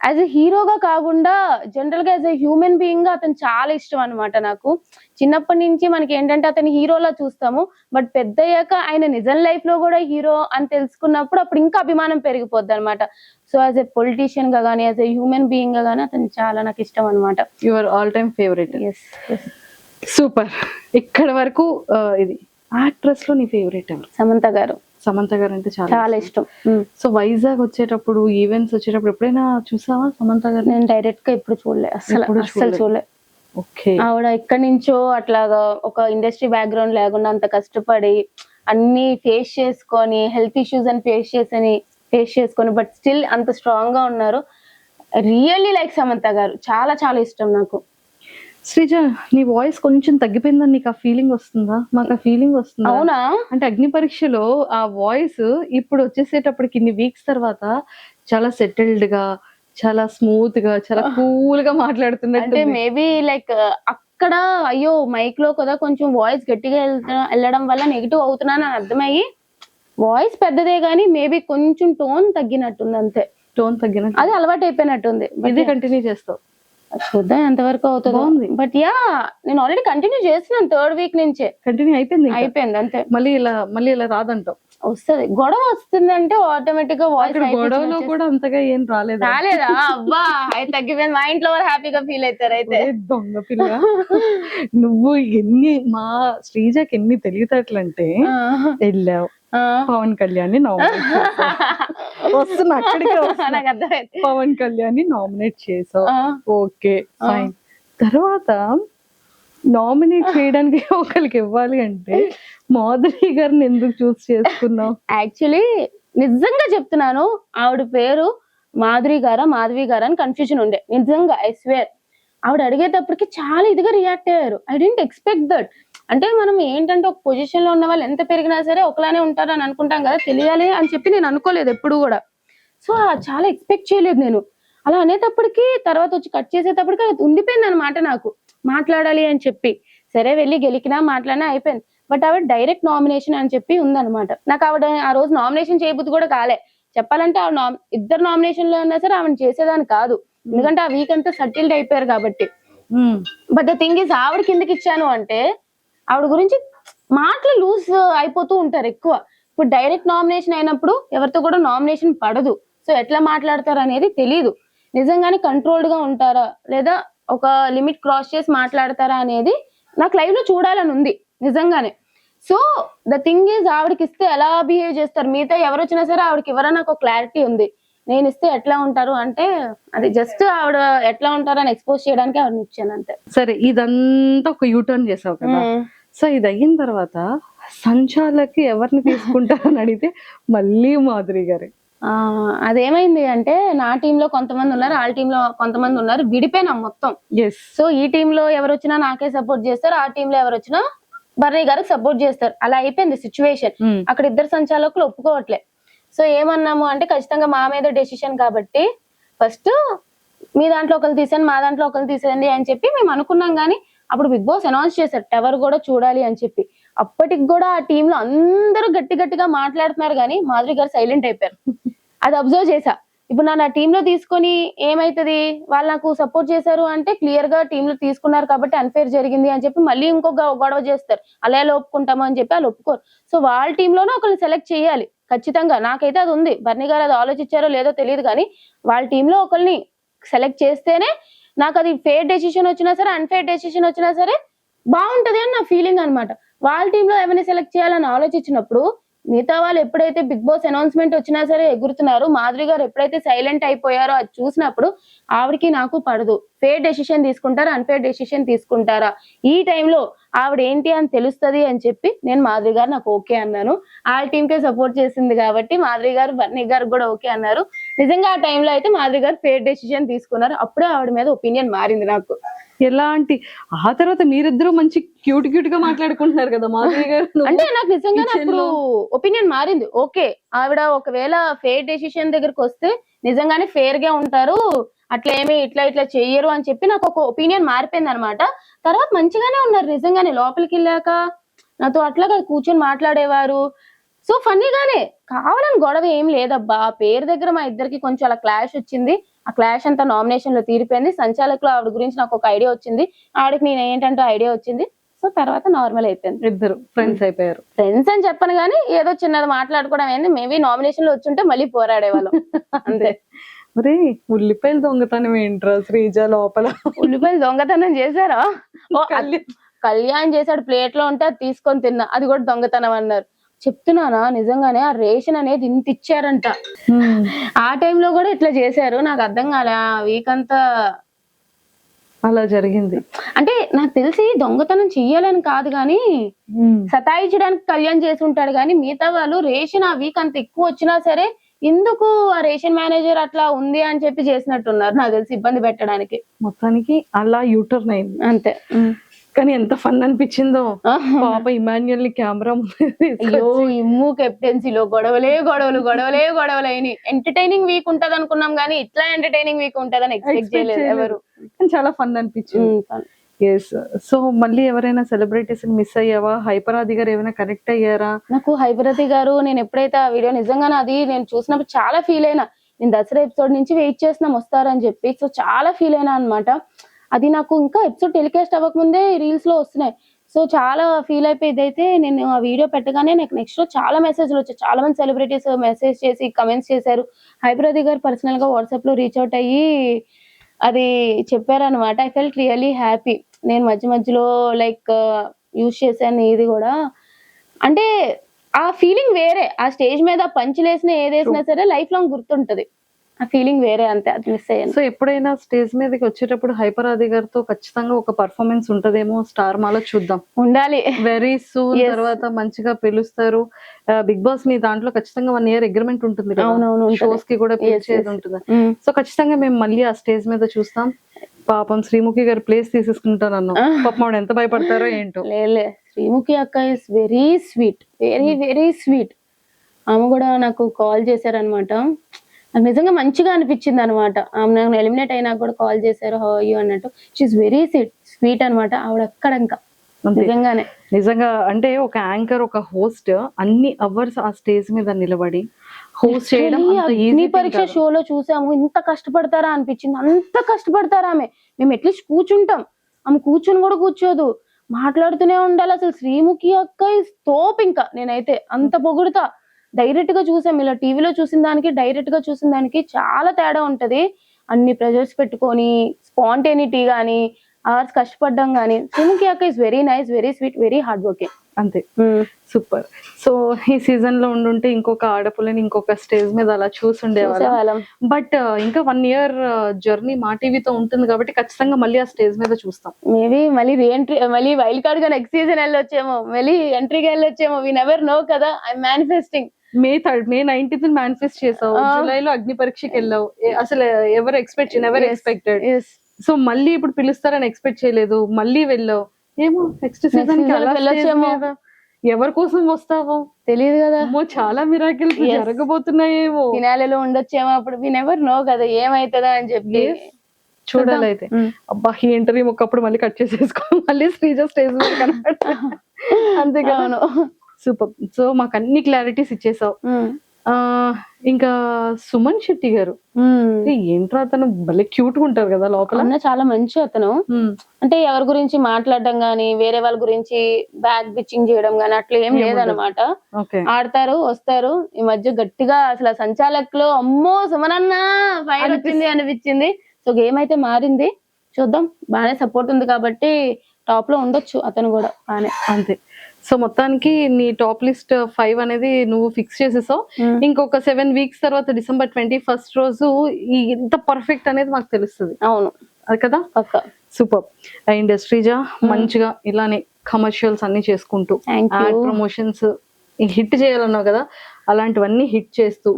యాజ్ ఎ హీరోగా కాకుండా జనరల్ గా యాజ్ ఎ హ్యూమన్ బీయింగ్ గా అతను చాలా ఇష్టం అనమాట. నాకు చిన్నప్పటి నుంచి మనకి ఏంటంటే అతని హీరోలా చూస్తాము, బట్ పెద్ద అయ్యాక ఆయన నిజం లైఫ్ లో కూడా హీరో అని తెలుసుకున్నప్పుడు అప్పుడు ఇంకా అభిమానం పెరిగిపోద్ది అనమాట. సో యాజ్ ఎ పొలిటీషియన్ గా గానీ యాజ్ ఎ హ్యూమన్ బీయింగ్ గా గానీ అతను చాలా నాకు ఇష్టం అనమాట. Your all time favourite. Super. ఇక్కడ వరకు ఇది యాక్ట్రెస్ లో నీ ఫేవరెట్ ఎవరు? సమంత గారు. సమంత గారు అంటే చాలా ఇష్టం. సో వైజాగ్ వచ్చేటప్పుడు ఈవెంట్స్ వచ్చేటప్పుడు ఎప్పుడైనా చూసావా సమంత గారు? నేను డైరెక్ట్ గా ఎప్పుడు చూడలే, అసలు చూడలే. ఓకే. ఆవిడ ఎక్కడి నుంచో అట్లాగా ఒక ఇండస్ట్రీ బ్యాక్గ్రౌండ్ లేకుండా అంత కష్టపడి అన్ని ఫేస్ చేసుకొని, హెల్త్ ఇష్యూస్ అని ఫేస్ చేసుకొని బట్ స్టిల్ అంత స్ట్రాంగ్ గా ఉన్నారు. రియల్లీ లైక్ సమంత గారు. చాలా చాలా ఇష్టం నాకు. శ్రీజ, నీ వాయిస్ కొంచెం తగ్గిపోయిందని నీకు ఆ ఫీలింగ్ వస్తుందా? మాకు ఆ ఫీలింగ్ వస్తుందా? అవునా? అంటే అగ్ని పరీక్షలో ఆ వాయిస్ ఇప్పుడు వచ్చేసేటప్పటికి ఇన్ని వీక్స్ తర్వాత చాలా సెటిల్డ్ గా, చాలా స్మూత్ గా, చాలా కూల్ గా మాట్లాడుతున్నట్టు. అంటే మేబీ లైక్ అక్కడ అయ్యో మైక్ లో కదా కొంచెం వాయిస్ గట్టిగా వెళ్ళడం వల్ల నెగిటివ్ అవుతున్నాను అని అర్థమయ్యి వాయిస్ పెద్దదే గానీ మేబీ కొంచెం టోన్ తగ్గినట్టుంది అంతే. టోన్ తగ్గినట్టు అది అలవాటు అయిపోయినట్టుంది. ఇది కంటిన్యూ చేస్తావు, చూద్దాం ఎంతవరకు అవుతుందో. బాగుంది. బట్ యా నేను ఆల్రెడీ కంటిన్యూ చేస్తున్నాను 3rd వీక్ నుంచే. కంటిన్యూ అయిపోయింది ఇంకా. అయిపోయింది అంతే. మళ్ళీ ఇలా రాదంటావు. వస్తుంది గొడవ వస్తుందంటే ఆటోమేటిక్ గా వాయిస్ గొడవలో కూడా అంతగా ఏం రాలేదు. రాలేదా? అబ్బా అయితే తగ్గిపోయింది. మా ఇంట్లో వారు హ్యాపీగా ఫీల్ అవుతారు. అయితే దొంగ పిల్ల నువ్వు ఎన్ని మా శ్రీజకి ఎన్ని తెలివితేటలు అంటే వెళ్ళావు పవన్ కళ్యాణ్ నామినేట్ వస్తున్నా అక్కడికే నాకు అర్థమైంది. పవన్ కళ్యాణ్ నామినేట్ చేసావు, ఓకే ఫైన్. తర్వాత నామినేట్ చేయడానికి ఒకరికి ఇవ్వాలి అంటే మాధురి గారిని ఎందుకు చూస్ చేసుకున్నావు? యాక్చువల్లీ నిజంగా చెప్తున్నాను, ఆవిడ పేరు మాధురి గారా అని కన్ఫ్యూజన్ ఉండే. నిజంగా ఐ స్వేర్ ఆవిడ అడిగేటప్పటికి చాలా ఇదిగా రియాక్ట్ అయ్యారు. I didn't expect that. అంటే మనం ఏంటంటే ఒక పొజిషన్ లో ఉన్న వాళ్ళు ఎంత పెరిగినా సరే ఒకలానే ఉంటారు అని అనుకుంటాం కదా, తెలియాలి అని చెప్పి నేను అనుకోలేదు ఎప్పుడు కూడా. సో చాలా ఎక్స్పెక్ట్ చేయలేదు నేను. అలా అనేటప్పటికి తర్వాత వచ్చి కట్ చేసేటప్పటికి అది ఉండిపోయింది అనమాట నాకు, మాట్లాడాలి అని చెప్పి. సరే వెళ్ళి గెలికినా మాట్లాడినా అయిపోయింది. బట్ ఆవిడ డైరెక్ట్ నామినేషన్ అని చెప్పి ఉందన్నమాట. నాకు ఆవిడ ఆ రోజు నామినేషన్ చేయబుద్ధి కూడా కాలే చెప్పాలంటే. ఆవిడ ఇద్దరు నామినేషన్ లో ఉన్నా సరే ఆవిడ చేసేదాన్ని కాదు, ఎందుకంటే ఆ వీక్ అంతా సటిల్డ్ అయిపోయారు కాబట్టి. బట్ ద థింగ్ ఇస్ ఆవిడ కిందకి ఇచ్చాను అంటే ఆవిడ గురించి మాటలు లూజ్ అయిపోతూ ఉంటారు ఎక్కువ. ఇప్పుడు డైరెక్ట్ నామినేషన్ అయినప్పుడు ఎవరితో కూడా నామినేషన్ పడదు. సో ఎట్లా మాట్లాడతారు అనేది తెలీదు. నిజంగానే కంట్రోల్డ్ గా ఉంటారా లేదా ఒక లిమిట్ క్రాస్ చేసి మాట్లాడతారా అనేది నాకు లైవ్ లో చూడాలని ఉంది నిజంగానే. సో ద థింగ్ ఈజ్ ఆవిడకి ఇస్తే ఎలా బిహేవ్ చేస్తారు, మిగతా ఎవరు వచ్చినా సరే ఆవిడకి ఎవరైనా నాకు క్లారిటీ ఉంది. నేను ఇస్తే ఎట్లా ఉంటారు అంటే అది జస్ట్ ఆవిడ ఎట్లా ఉంటారని ఎక్స్పోజ్ చేయడానికి ఆవిడని ఇచ్చాను అంతే. సరే ఇదంతా ఒక యూటర్న్ చేసావు కదా, సో ఇది అయిన తర్వాత సంచాలకి ఎవరిని తీసుకుంటారని అడిగితే మళ్ళీ మాధురి గారే. అదేమైంది అంటే నా టీమ్ లో కొంతమంది ఉన్నారు, వాళ్ళ టీమ్ లో కొంతమంది ఉన్నారు, విడిపోయినాం మొత్తం. సో ఈ టీమ్ లో ఎవరు వచ్చినా నాకే సపోర్ట్ చేస్తారు, ఆ టీమ్ లో ఎవరు వచ్చినా బర్నీ గారికి సపోర్ట్ చేస్తారు. అలా అయిపోయింది సిచ్యువేషన్. అక్కడ ఇద్దరు సంచాలకులు ఒప్పుకోవట్లే. సో ఏమన్నాము అంటే ఖచ్చితంగా మా మీద డెసిషన్ కాబట్టి ఫస్ట్ మీ దాంట్లో ఒకరు తీసేయండి, మా దాంట్లో ఒకరు తీసేయండి అని చెప్పి మేము అనుకున్నాం. కానీ అప్పుడు బిగ్ బాస్ అనౌన్స్ చేశారు టవర్ కూడా చూడాలి అని చెప్పి. అప్పటికి కూడా ఆ టీమ్ లో అందరూ గట్టిగా మాట్లాడుతున్నారు కానీ మాధురి గారు సైలెంట్ అయిపోయారు. అది అబ్జర్వ్ చేశా. ఇప్పుడు నా టీమ్ లో తీసుకొని ఏమైతుంది, వాళ్ళు నాకు సపోర్ట్ చేశారు అంటే క్లియర్ గా టీమ్ లో తీసుకున్నారు కాబట్టి అన్ఫేర్ జరిగింది అని చెప్పి మళ్ళీ ఇంకొక గొడవ చేస్తారు. అలా ఎలా ఒప్పుకుంటాము అని చెప్పి వాళ్ళు ఒప్పుకోరు. సో వాళ్ళ టీమ్ లోనే ఒకరిని సెలెక్ట్ చేయాలి ఖచ్చితంగా. నాకైతే అది ఉంది. బర్నీ గారు అది ఆలోచించారో లేదో తెలియదు కానీ వాళ్ళ టీమ్ లో ఒకరిని సెలెక్ట్ చేస్తేనే నాకు అది ఫేర్ డెసిషన్ వచ్చినా సరే అన్ఫేర్ డెసిషన్ వచ్చినా సరే బాగుంటది అని నా ఫీలింగ్ అనమాట. వాళ్ళ టీమ్ లో ఎవరిని సెలెక్ట్ చేయాలని ఆలోచించినప్పుడు మిగతా వాళ్ళు ఎప్పుడైతే బిగ్ బాస్ అనౌన్స్మెంట్ వచ్చినా సరే ఎగురుతున్నారు, మాధురి గారు ఎప్పుడైతే సైలెంట్ అయిపోయారో అది చూసినప్పుడు ఆవిడకి నాకు పడదు. ఫేర్ డెసిషన్ తీసుకుంటారా అన్ఫేర్ డెసిషన్ తీసుకుంటారా, ఈ టైంలో ఆవిడ ఏంటి అని తెలుస్తుంది అని చెప్పి నేను మాధురి గారు నాకు ఓకే అన్నాను. ఆ టీమ్ కే సపోర్ట్ చేసింది కాబట్టి మాధురి గారు బర్నీ గారు కూడా ఓకే అన్నారు. నిజంగా ఆ టైంలో అయితే మాధురి గారు ఫేర్ డెసిషన్ తీసుకున్నారు. అప్పుడే ఆవిడ మీద ఒపీనియన్ మారింది నాకు. ఎలాంటి ఆ తర్వాత మీరిద్దరూ మంచి క్యూట్ గా మాట్లాడుకుంటున్నారు కదా మాధురి గారు. అంటే నాకు నిజంగానే అప్పుడు ఒపీనియన్ మారింది. ఓకే ఆవిడ ఒకవేళ ఫేర్ డెసిషన్ దగ్గరకు వస్తే నిజంగానే ఫేర్ గా ఉంటారు, అట్లా ఏమి ఇట్లా చెయ్యరు అని చెప్పి నాకు ఒక ఒపీనియన్ మారిపోయింది అనమాట. తర్వాత మంచిగానే ఉన్నారు నిజంగానే. లోపలికి వెళ్ళాక నాతో అట్లాగా కూర్చొని మాట్లాడేవారు. సో ఫన్నీగానే, కావాలని గొడవ ఏం లేదబ్బా. ఆ పేరు దగ్గర మా ఇద్దరికి కొంచెం అలా క్లాష్ వచ్చింది. ఆ క్లాష్ అంతా నామినేషన్ లో తీరిపోయింది. సంచాలకులు ఆవిడ గురించి నాకు ఒక ఐడియా వచ్చింది, ఆవిడకి నేను ఏంటంటే ఐడియా వచ్చింది. సో తర్వాత నార్మల్ అయిపోయింది. ఇద్దరు ఫ్రెండ్స్ అయిపోయారు. ఫ్రెండ్స్ అని చెప్పను కానీ ఏదో చిన్నది మాట్లాడుకోవడం ఏంది. మేబీ నామినేషన్ లో వచ్చుంటే మళ్ళీ పోరాడేవాళ్ళం అంతే. మరి ఉల్లిపాయలు దొంగతనం ఏంట్రా శ్రీజ లోపల? ఉల్లిపాయలు దొంగతనం చేశారా? కళ్యాణ్ చేశాడు, ప్లేట్ లో ఉంటే అది తీసుకొని తిన్నా, అది కూడా దొంగతనం అన్నారు. చెప్తున్నానా నిజంగానే ఆ రేషన్ అనేది ఇంత ఇచ్చారంట. ఆ టైంలో కూడా ఇట్లా చేశారు. నాకు అర్థం కాలే. ఆ వీక్ అంతా అలా జరిగింది. అంటే నాకు తెలిసి దొంగతనం చెయ్యాలని కాదు కానీ సతాయించడానికి కళ్యాణ్ చేసి ఉంటాడు. కానీ మిగతా వాళ్ళు రేషన్ ఆ వీక్ అంత ఎక్కువ వచ్చినా సరే ఎందుకు ఆ రేషన్ మేనేజర్ అట్లా ఉంది అని చెప్పి చేసినట్టున్నారు నాకు తెలిసి, ఇబ్బంది పెట్టడానికి. మొత్తానికి అలా యూటర్న్ అయింది అంతే. కానీ ఎంత ఫన్ అనిపించిందో పాప ఇమాన్యుయల్ ని కెమెరా అయ్యో ఇమ్ము కెప్టెన్సీలో గొడవలు అయినాయి. ఎంటర్టైనింగ్ వీక్ ఉంటది అనుకున్నాం కానీ ఇట్లా ఎంటర్టైనింగ్ వీక్ ఉంటదని ఎక్స్పెక్ట్ చేయలేదు ఎవరు. చాలా ఫన్ అనిపించింది. ఎస్. సో మళ్ళీ ఎవరైనా సెలబ్రిటీస్ మిస్ అయ్యావా? హైపరాది గారు ఏమైనా కనెక్ట్ అయ్యారా? నాకు హైపరాది గారు నేను ఎప్పుడైతే ఆ వీడియో నిజంగానే అది నేను చూసినప్పుడు చాలా ఫీల్ అయినా. నేను దసరా ఎపిసోడ్ నుంచి వెయిట్ చేస్తున్నాం వస్తారని చెప్పి. సో చాలా ఫీల్ అయినా అనమాట. అది నాకు ఇంకా ఎపిసోడ్ టెలికాస్ట్ అవ్వకముందే రీల్స్ లో వస్తున్నాయి. సో చాలా ఫీల్ అయిపోయి ఇదైతే నేను ఆ వీడియో పెట్టగానే నాకు నెక్స్ట్ రోజు చాలా మెసేజ్లు వచ్చాయి. చాలా మంది సెలబ్రిటీస్ మెసేజ్ చేసి కమెంట్స్ చేశారు. హైప్రది గారు పర్సనల్ గా వాట్సాప్ లో రీచ్ అవుట్ అయ్యి అది చెప్పారనమాట. I felt really happy. నేను మధ్య మధ్యలో లైక్ యూజ్ చేశాను ఇది కూడా. అంటే ఆ ఫీలింగ్ వేరే. ఆ స్టేజ్ మీద పంచులేసిన ఏదేసినా సరే లైఫ్ లాంగ్ గుర్తుంటది. ఆ ఫీలింగ్ వేరే, అంతే. అది మిస్ అయ్యాను. సో ఎప్పుడైనా స్టేజ్ మీదకి వచ్చేటప్పుడు హైపరాది గారితో ఖచ్చితంగా ఒక పర్ఫార్మెన్స్ ఉంటదేమో స్టార్ మాలో చూద్దాం. ఉండాలి వెరీ సూన్. తర్వాత మంచిగా పిలుస్తారు. బిగ్ బాస్ మీ దాంట్లో ఖచ్చితంగా 1 year అగ్రిమెంట్ ఉంటుంది కదా, అవునవును, షోస్ కి కూడా పిలిచేది ఉంటుంది. సో ఖచ్చితంగా మేము మళ్ళీ ఆ స్టేజ్ మీద చూస్తాం. పాపం శ్రీముఖి గారు ప్లేస్ తీసేసుకుంటాను అన్నాం. పాపం ఆవిడ ఎంత భయపడతారో ఏంటో. లేలే, శ్రీముఖి అక్క is very sweet, very very sweet. ఆమె కూడా నాకు కాల్ చేశారనమాట. నాకు నిజంగా మంచిగా అనిపించింది అనమాట. ఆమె నాకు ఎలిమినేట్ అయినా కూడా కాల్ చేశారు హౌ ఆర్ యు అన్నట్టు. షీఈస్ వెరీ స్వీట్ అనమాట. ఆవిడ అక్కడ ఇంకా నిజంగానే నిజంగా అంటే ఒక యాంకర్, ఒక హోస్ట్ అన్ని అవర్స్ ఆ స్టేజ్ మీద నిలబడి హోస్ట్ చేయడం అంత అగ్ని ఈజీ పరీక్ష షోలో చూసాము. ఇంత కష్టపడతారా అనిపించింది. అంత కష్టపడతారా ఆమె. మేము అట్లీస్ట్ కూర్చుంటాం, ఆమె కూర్చొని కూడా కూర్చోదు, మాట్లాడుతూనే ఉండాలి. అసలు శ్రీముఖి అక్క ఇస్ తోపు. ఇంకా నేనైతే అంత పొగుడుతా. డైరెక్ట్ గా చూసాం, ఇలా టీవీలో చూసిన దానికి డైరెక్ట్ గా చూసిన దానికి చాలా తేడా ఉంటది. అన్ని ప్రెజర్స్ పెట్టుకొని స్పాంటేనిటీ గానీ అవర్స్ కష్టపడ్డం గానీ. శ్రీముఖి అక్క is very nice, very sweet, very hard working. అంతే. సూపర్. సో ఈ సీజన్ లో ఉండుంటే ఇంకొక ఆడపుల్లని ఇంకొక స్టేజ్ మీద అలా చూసుండేవాళ్ళం. బట్ ఇంకా 1 year జర్నీ మా టీవీతో ఉంటుంది కాబట్టి ఖచ్చితంగా మళ్ళీ ఆ స్టేజ్ మీద చూస్తాం. మేబీ మళ్ళీ రీఎంట్రీ, మళ్ళీ వైల్డ్ కార్డ్ గా నెక్స్ట్ సీజన్ వెళ్ళొచ్చేమో, మళ్ళీ ఎంట్రీగా వెళ్ళొచ్చేమో. వి నెవర్ నో కదా. I manifesting. May 19th manifest చేసావు, జూలైలో అగ్ని పరీక్షకి వెళ్ళావు. అసలు ఎవరు ఎక్స్పెక్టెడ్. సో మళ్ళీ ఇప్పుడు పిలుస్తారని ఎక్స్పెక్ట్ చేయలేదు, మళ్ళీ వెళ్ళావు. ఏమో నెక్స్ట్ సీజన్ కి వెళ్ళొచ్చేమో. ఎవరి కోసం వస్తావో తెలియదు కదా. చాలా మిరాకిల్స్ జరగబోతున్నాయేమో. ఫినాలేలో ఉండొచ్చేమో. అప్పుడు వి నెవర్ నో కదా ఏమైతుందా అని చెప్పి చూడాలి. అయితే అబ్బా ఈ ఇంటర్వ్యూ ఒకప్పుడు మళ్ళీ కట్ చేసేసుకో, మళ్ళీ శ్రీజ స్టేజ్ మీద కనబడతా. అంతే కదా. సూపర్. సో మాకు అన్ని క్లారిటీస్ ఇచ్చేసావు. ఇంకా సుమన్ శెట్టి గారు ఏంట్రా, అతను భలే క్యూట్ గా ఉంటారు కదా లోపల. చాలా మంచి అతను. అంటే ఎవరి గురించి మాట్లాడడం గానీ, వేరే వాళ్ళ గురించి బ్యాక్ బిచ్చింగ్ చేయడం గానీ అట్లా ఏం లేదనమాట. ఆడతారు, వస్తారు. ఈ మధ్య గట్టిగా అసలు సంచాలక్ లో అమ్మో సుమనన్న ఫైర్ వచ్చింది అనిపించింది. సో గేమ్ అయితే మారింది, చూద్దాం. బాగానే సపోర్ట్ ఉంది కాబట్టి టాప్ లో ఉండొచ్చు అతను కూడా బానే. అంతే. సో మొత్తానికి నీ టాప్ లిస్ట్ 5 అనేది నువ్వు ఫిక్స్ చేసేసావు. ఇంకొక 7 weeks తర్వాత December 21st రోజు ఇంత పర్ఫెక్ట్ అనేది మాకు తెలుస్తుంది. అవును, అది కదా. సూపర్. అండ్ శ్రీజ మంచిగా ఇలానే కమర్షియల్స్ అన్ని చేసుకుంటూ యాడ్ ప్రమోషన్స్ హిట్ చేయాలన్నావు కదా, అలాంటివన్నీ హిట్ చేస్తూ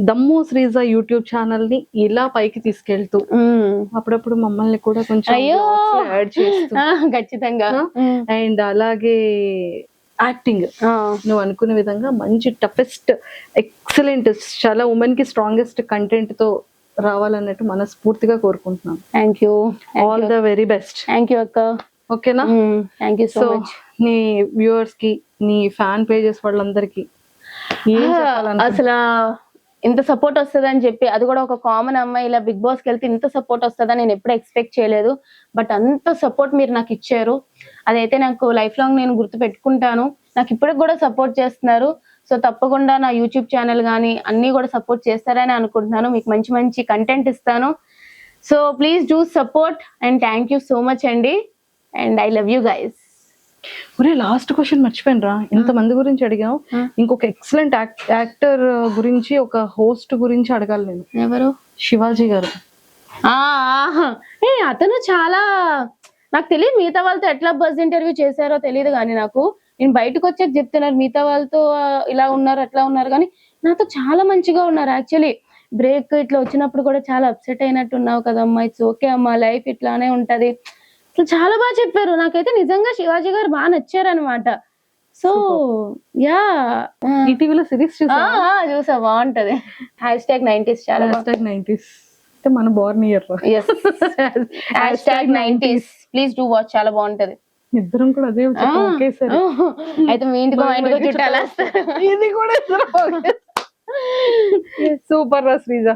దమ్ము శ్రీజ యూట్యూబ్ ఛానల్ ని ఇలా పైకి తీసుకెళ్తూ అప్పుడప్పుడు మమ్మల్ని కూడా కొంచెం యాడ్ చేస్తూ ఖచ్చితంగా. అండ్ అలాగే యాక్టింగ్ నువ్వు అనుకునే విధంగా మంచి టఫెస్ట్ ఎక్సలెంట్ చాలా ఉమెన్ కి స్ట్రాంగెస్ట్ కంటెంట్ తో రావాలన్నట్టు మనస్ఫూర్తిగా కోరుకుంటున్నాను. Thank you. All the very best. Thank you అక్క. ఓకేనా. Thank you so much. నీ వ్యూవర్స్ కి, నీ ఫ్యాన్ పేజెస్ వాళ్ళందరికి అసలు ఇంత సపోర్ట్ వస్తుంది అని చెప్పి, అది కూడా ఒక కామన్ అమ్మాయి ఇలా బిగ్ బాస్ కి వెళ్తే ఇంత సపోర్ట్ వస్తుందని నేను ఎప్పుడు ఎక్స్పెక్ట్ చేయలేదు. బట్ అంత సపోర్ట్ మీరు నాకు ఇచ్చారు, అదైతే నాకు లైఫ్ లాంగ్ నేను గుర్తు పెట్టుకుంటాను. నాకు ఇప్పటికి కూడా సపోర్ట్ చేస్తున్నారు. సో తప్పకుండా నా యూట్యూబ్ ఛానల్ కానీ అన్ని కూడా సపోర్ట్ చేస్తారని అనుకుంటున్నాను. మీకు మంచి మంచి కంటెంట్ ఇస్తాను. So please do support and thank you so much అండి. And I love you guys. ఒరే లాస్ట్ క్వశ్చన్ మర్చిపోయినరా, ఇంతమంది గురించి అడిగావు, ఇంకొక ఎక్సలెంట్ యాక్టర్ గురించి, ఒక హోస్ట్ గురించి అడగాలి నేను. ఎవరు? శివాజీ గారు. అతను చాలా, నాకు తెలియదు మిగతా వాళ్ళతో ఎట్లా బజ్ ఇంటర్వ్యూ చేశారో తెలియదు కానీ నాకు, నేను బయటకు వచ్చాక చెప్తున్నారు మిగతా వాళ్ళతో ఇలా ఉన్నారు అట్లా ఉన్నారు, కానీ నాతో చాలా మంచిగా ఉన్నారు. యాక్చువల్లీ బ్రేక్ ఇట్లా వచ్చినప్పుడు కూడా చాలా అప్సెట్ అయినట్టు ఉన్నావు కదమ్మా, ఇట్స్ ఓకే అమ్మా, లైఫ్ ఇట్లానే ఉంటది, అసలు చాలా బాగా చెప్పారు. నాకైతే నిజంగా శివాజీ గారు బాగా నచ్చారనమాట. సో యా, ఈటీవీలో సిరీస్ చూసా, బాగుంటది. #90s చాలా. #90s అంటే మన Born year. #90s please do watch, చాలా బాగుంటది. ఇద్దరం కూడా అదే అయితే మీ ఇంటికి చుట్టాలు ఇది కూడా సూపర్ రా శ్రీజ.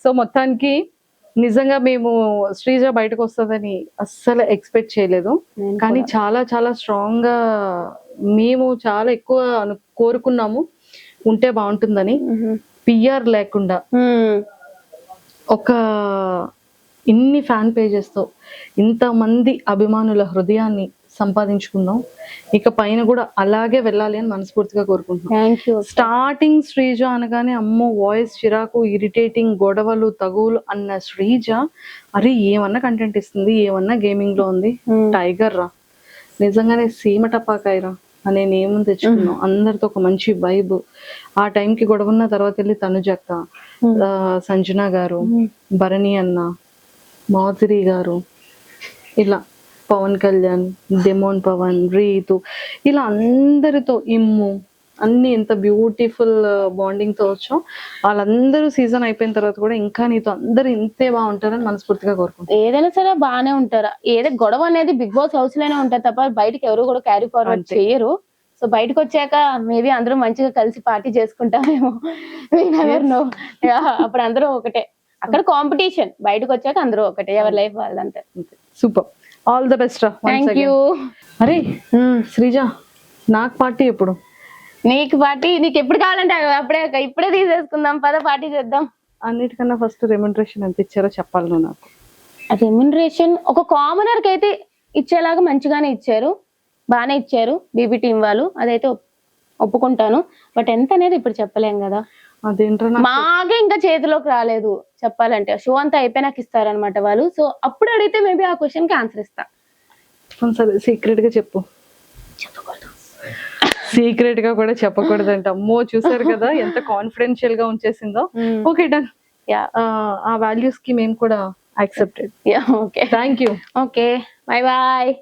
సో మొత్తానికి నిజంగా మేము శ్రీజ బయటకు వస్తుందని అస్సలు ఎక్స్పెక్ట్ చేయలేదు, కానీ చాలా చాలా స్ట్రాంగ్ గా మేము చాలా ఎక్కువ కోరుకున్నాము ఉంటే బాగుంటుందని. పిఆర్ లేకుండా ఒక ఇన్ని ఫ్యాన్ పేజెస్ తో ఇంతమంది అభిమానుల హృదయాన్ని సంపాదించుకున్నాం. ఇక పైన కూడా అలాగే వెళ్ళాలి అని మనస్ఫూర్తిగా కోరుకుంటున్నాం. స్టార్టింగ్ శ్రీజ అనగానే అమ్మో వాయిస్ చిరాకు, ఇరిటేటింగ్, గొడవలు, తగువులు అన్న శ్రీజ అరే ఏమన్నా కంటెంట్ ఇస్తుంది, ఏమన్నా గేమింగ్ లో ఉంది, టైగర్ రా, నిజంగానే సీమ టపాకాయరా అనే నేమ్ తెచ్చుకున్నాం. అందరితో ఒక మంచి వైబ్. ఆ టైంకి గొడవ ఉన్న తర్వాత వెళ్ళి తనుజక్క, సంజన గారు, భరణి అన్న, మాధురి గారు, ఇలా పవన్ కళ్యాణ్, డెమోన్ పవన్, రీతు, ఇలా అందరితో ఇమ్ము అన్ని ఎంత బ్యూటిఫుల్ బాండింగ్ తో వచ్చాం. వాళ్ళందరూ సీజన్ అయిపోయిన తర్వాత కూడా ఇంకా నీతో అందరూ ఇంతే బాగుంటారని మనస్ఫూర్తిగా కోరుకుంటాం. ఏదైనా సరే బాగానే ఉంటారా, ఏదో గొడవ అనేది బిగ్ బాస్ హౌస్ లోనే ఉంటారు తప్ప బయటకి ఎవరు కూడా క్యారీ ఫార్వర్డ్ చేయరు. సో బయటకు వచ్చాక మేబీ అందరూ మంచిగా కలిసి పార్టీ చేసుకుంటామేమో, అప్పుడు అందరూ ఒకటే. అక్కడ కాంపిటీషన్, బయటకు వచ్చాక అందరూ ఒకటే, ఎవరి లైఫ్ వాళ్ళంతే. సూపర్, ఆల్ ద బెస్ట్ రా. Thank you. అరే శ్రీజ, నాకు పార్టీ ఎప్పుడు? నీకు పార్టీ నీకు ఎప్పుడు కావాలంటే అప్పుడే, ఇప్పుడే తీసేసుకుందాం, పద పార్టీ చేద్దాం. అన్నిటికన్నా ఫస్ట్ రెమ్యునరేషన్ ఎంత ఇచ్చారో చెప్పాలి నువ్వు నాకు. రెమ్యునరేషన్ ఒక కామనర్ కి అయితే ఇచ్చేలాగా మంచిగానే ఇచ్చారు, బాగానే ఇచ్చారు బీబీ టీం వాళ్ళు, అదైతే ఒప్పుకుంటాను. బట్ ఎంత అనేది ఇప్పుడు చెప్పలేం కదా, అదేంటో మాకే ఇంకా చేతిలోకి రాలేదు చెప్పాలంటే. షో అంతా అయిపోయినాక ఇస్తారనమాట వాళ్ళు. సో అప్పుడు అడిగితే మేబీ ఆ క్వశ్చన్ కి ఆన్సర్ ఇస్తా. సరే సీక్రెట్ గా చెప్పు. చెప్పకూడదు, సీక్రెట్ గా కూడా చెప్పకూడదంట. అమ్మో చూసారు కదా ఎంత కాన్ఫిడెన్షియల్ గా ఉంచేసిందో. ఓకే డన్, ఆ వాల్యూస్ కి మేము కూడా accepted. Okay thank you. Okay, bye bye.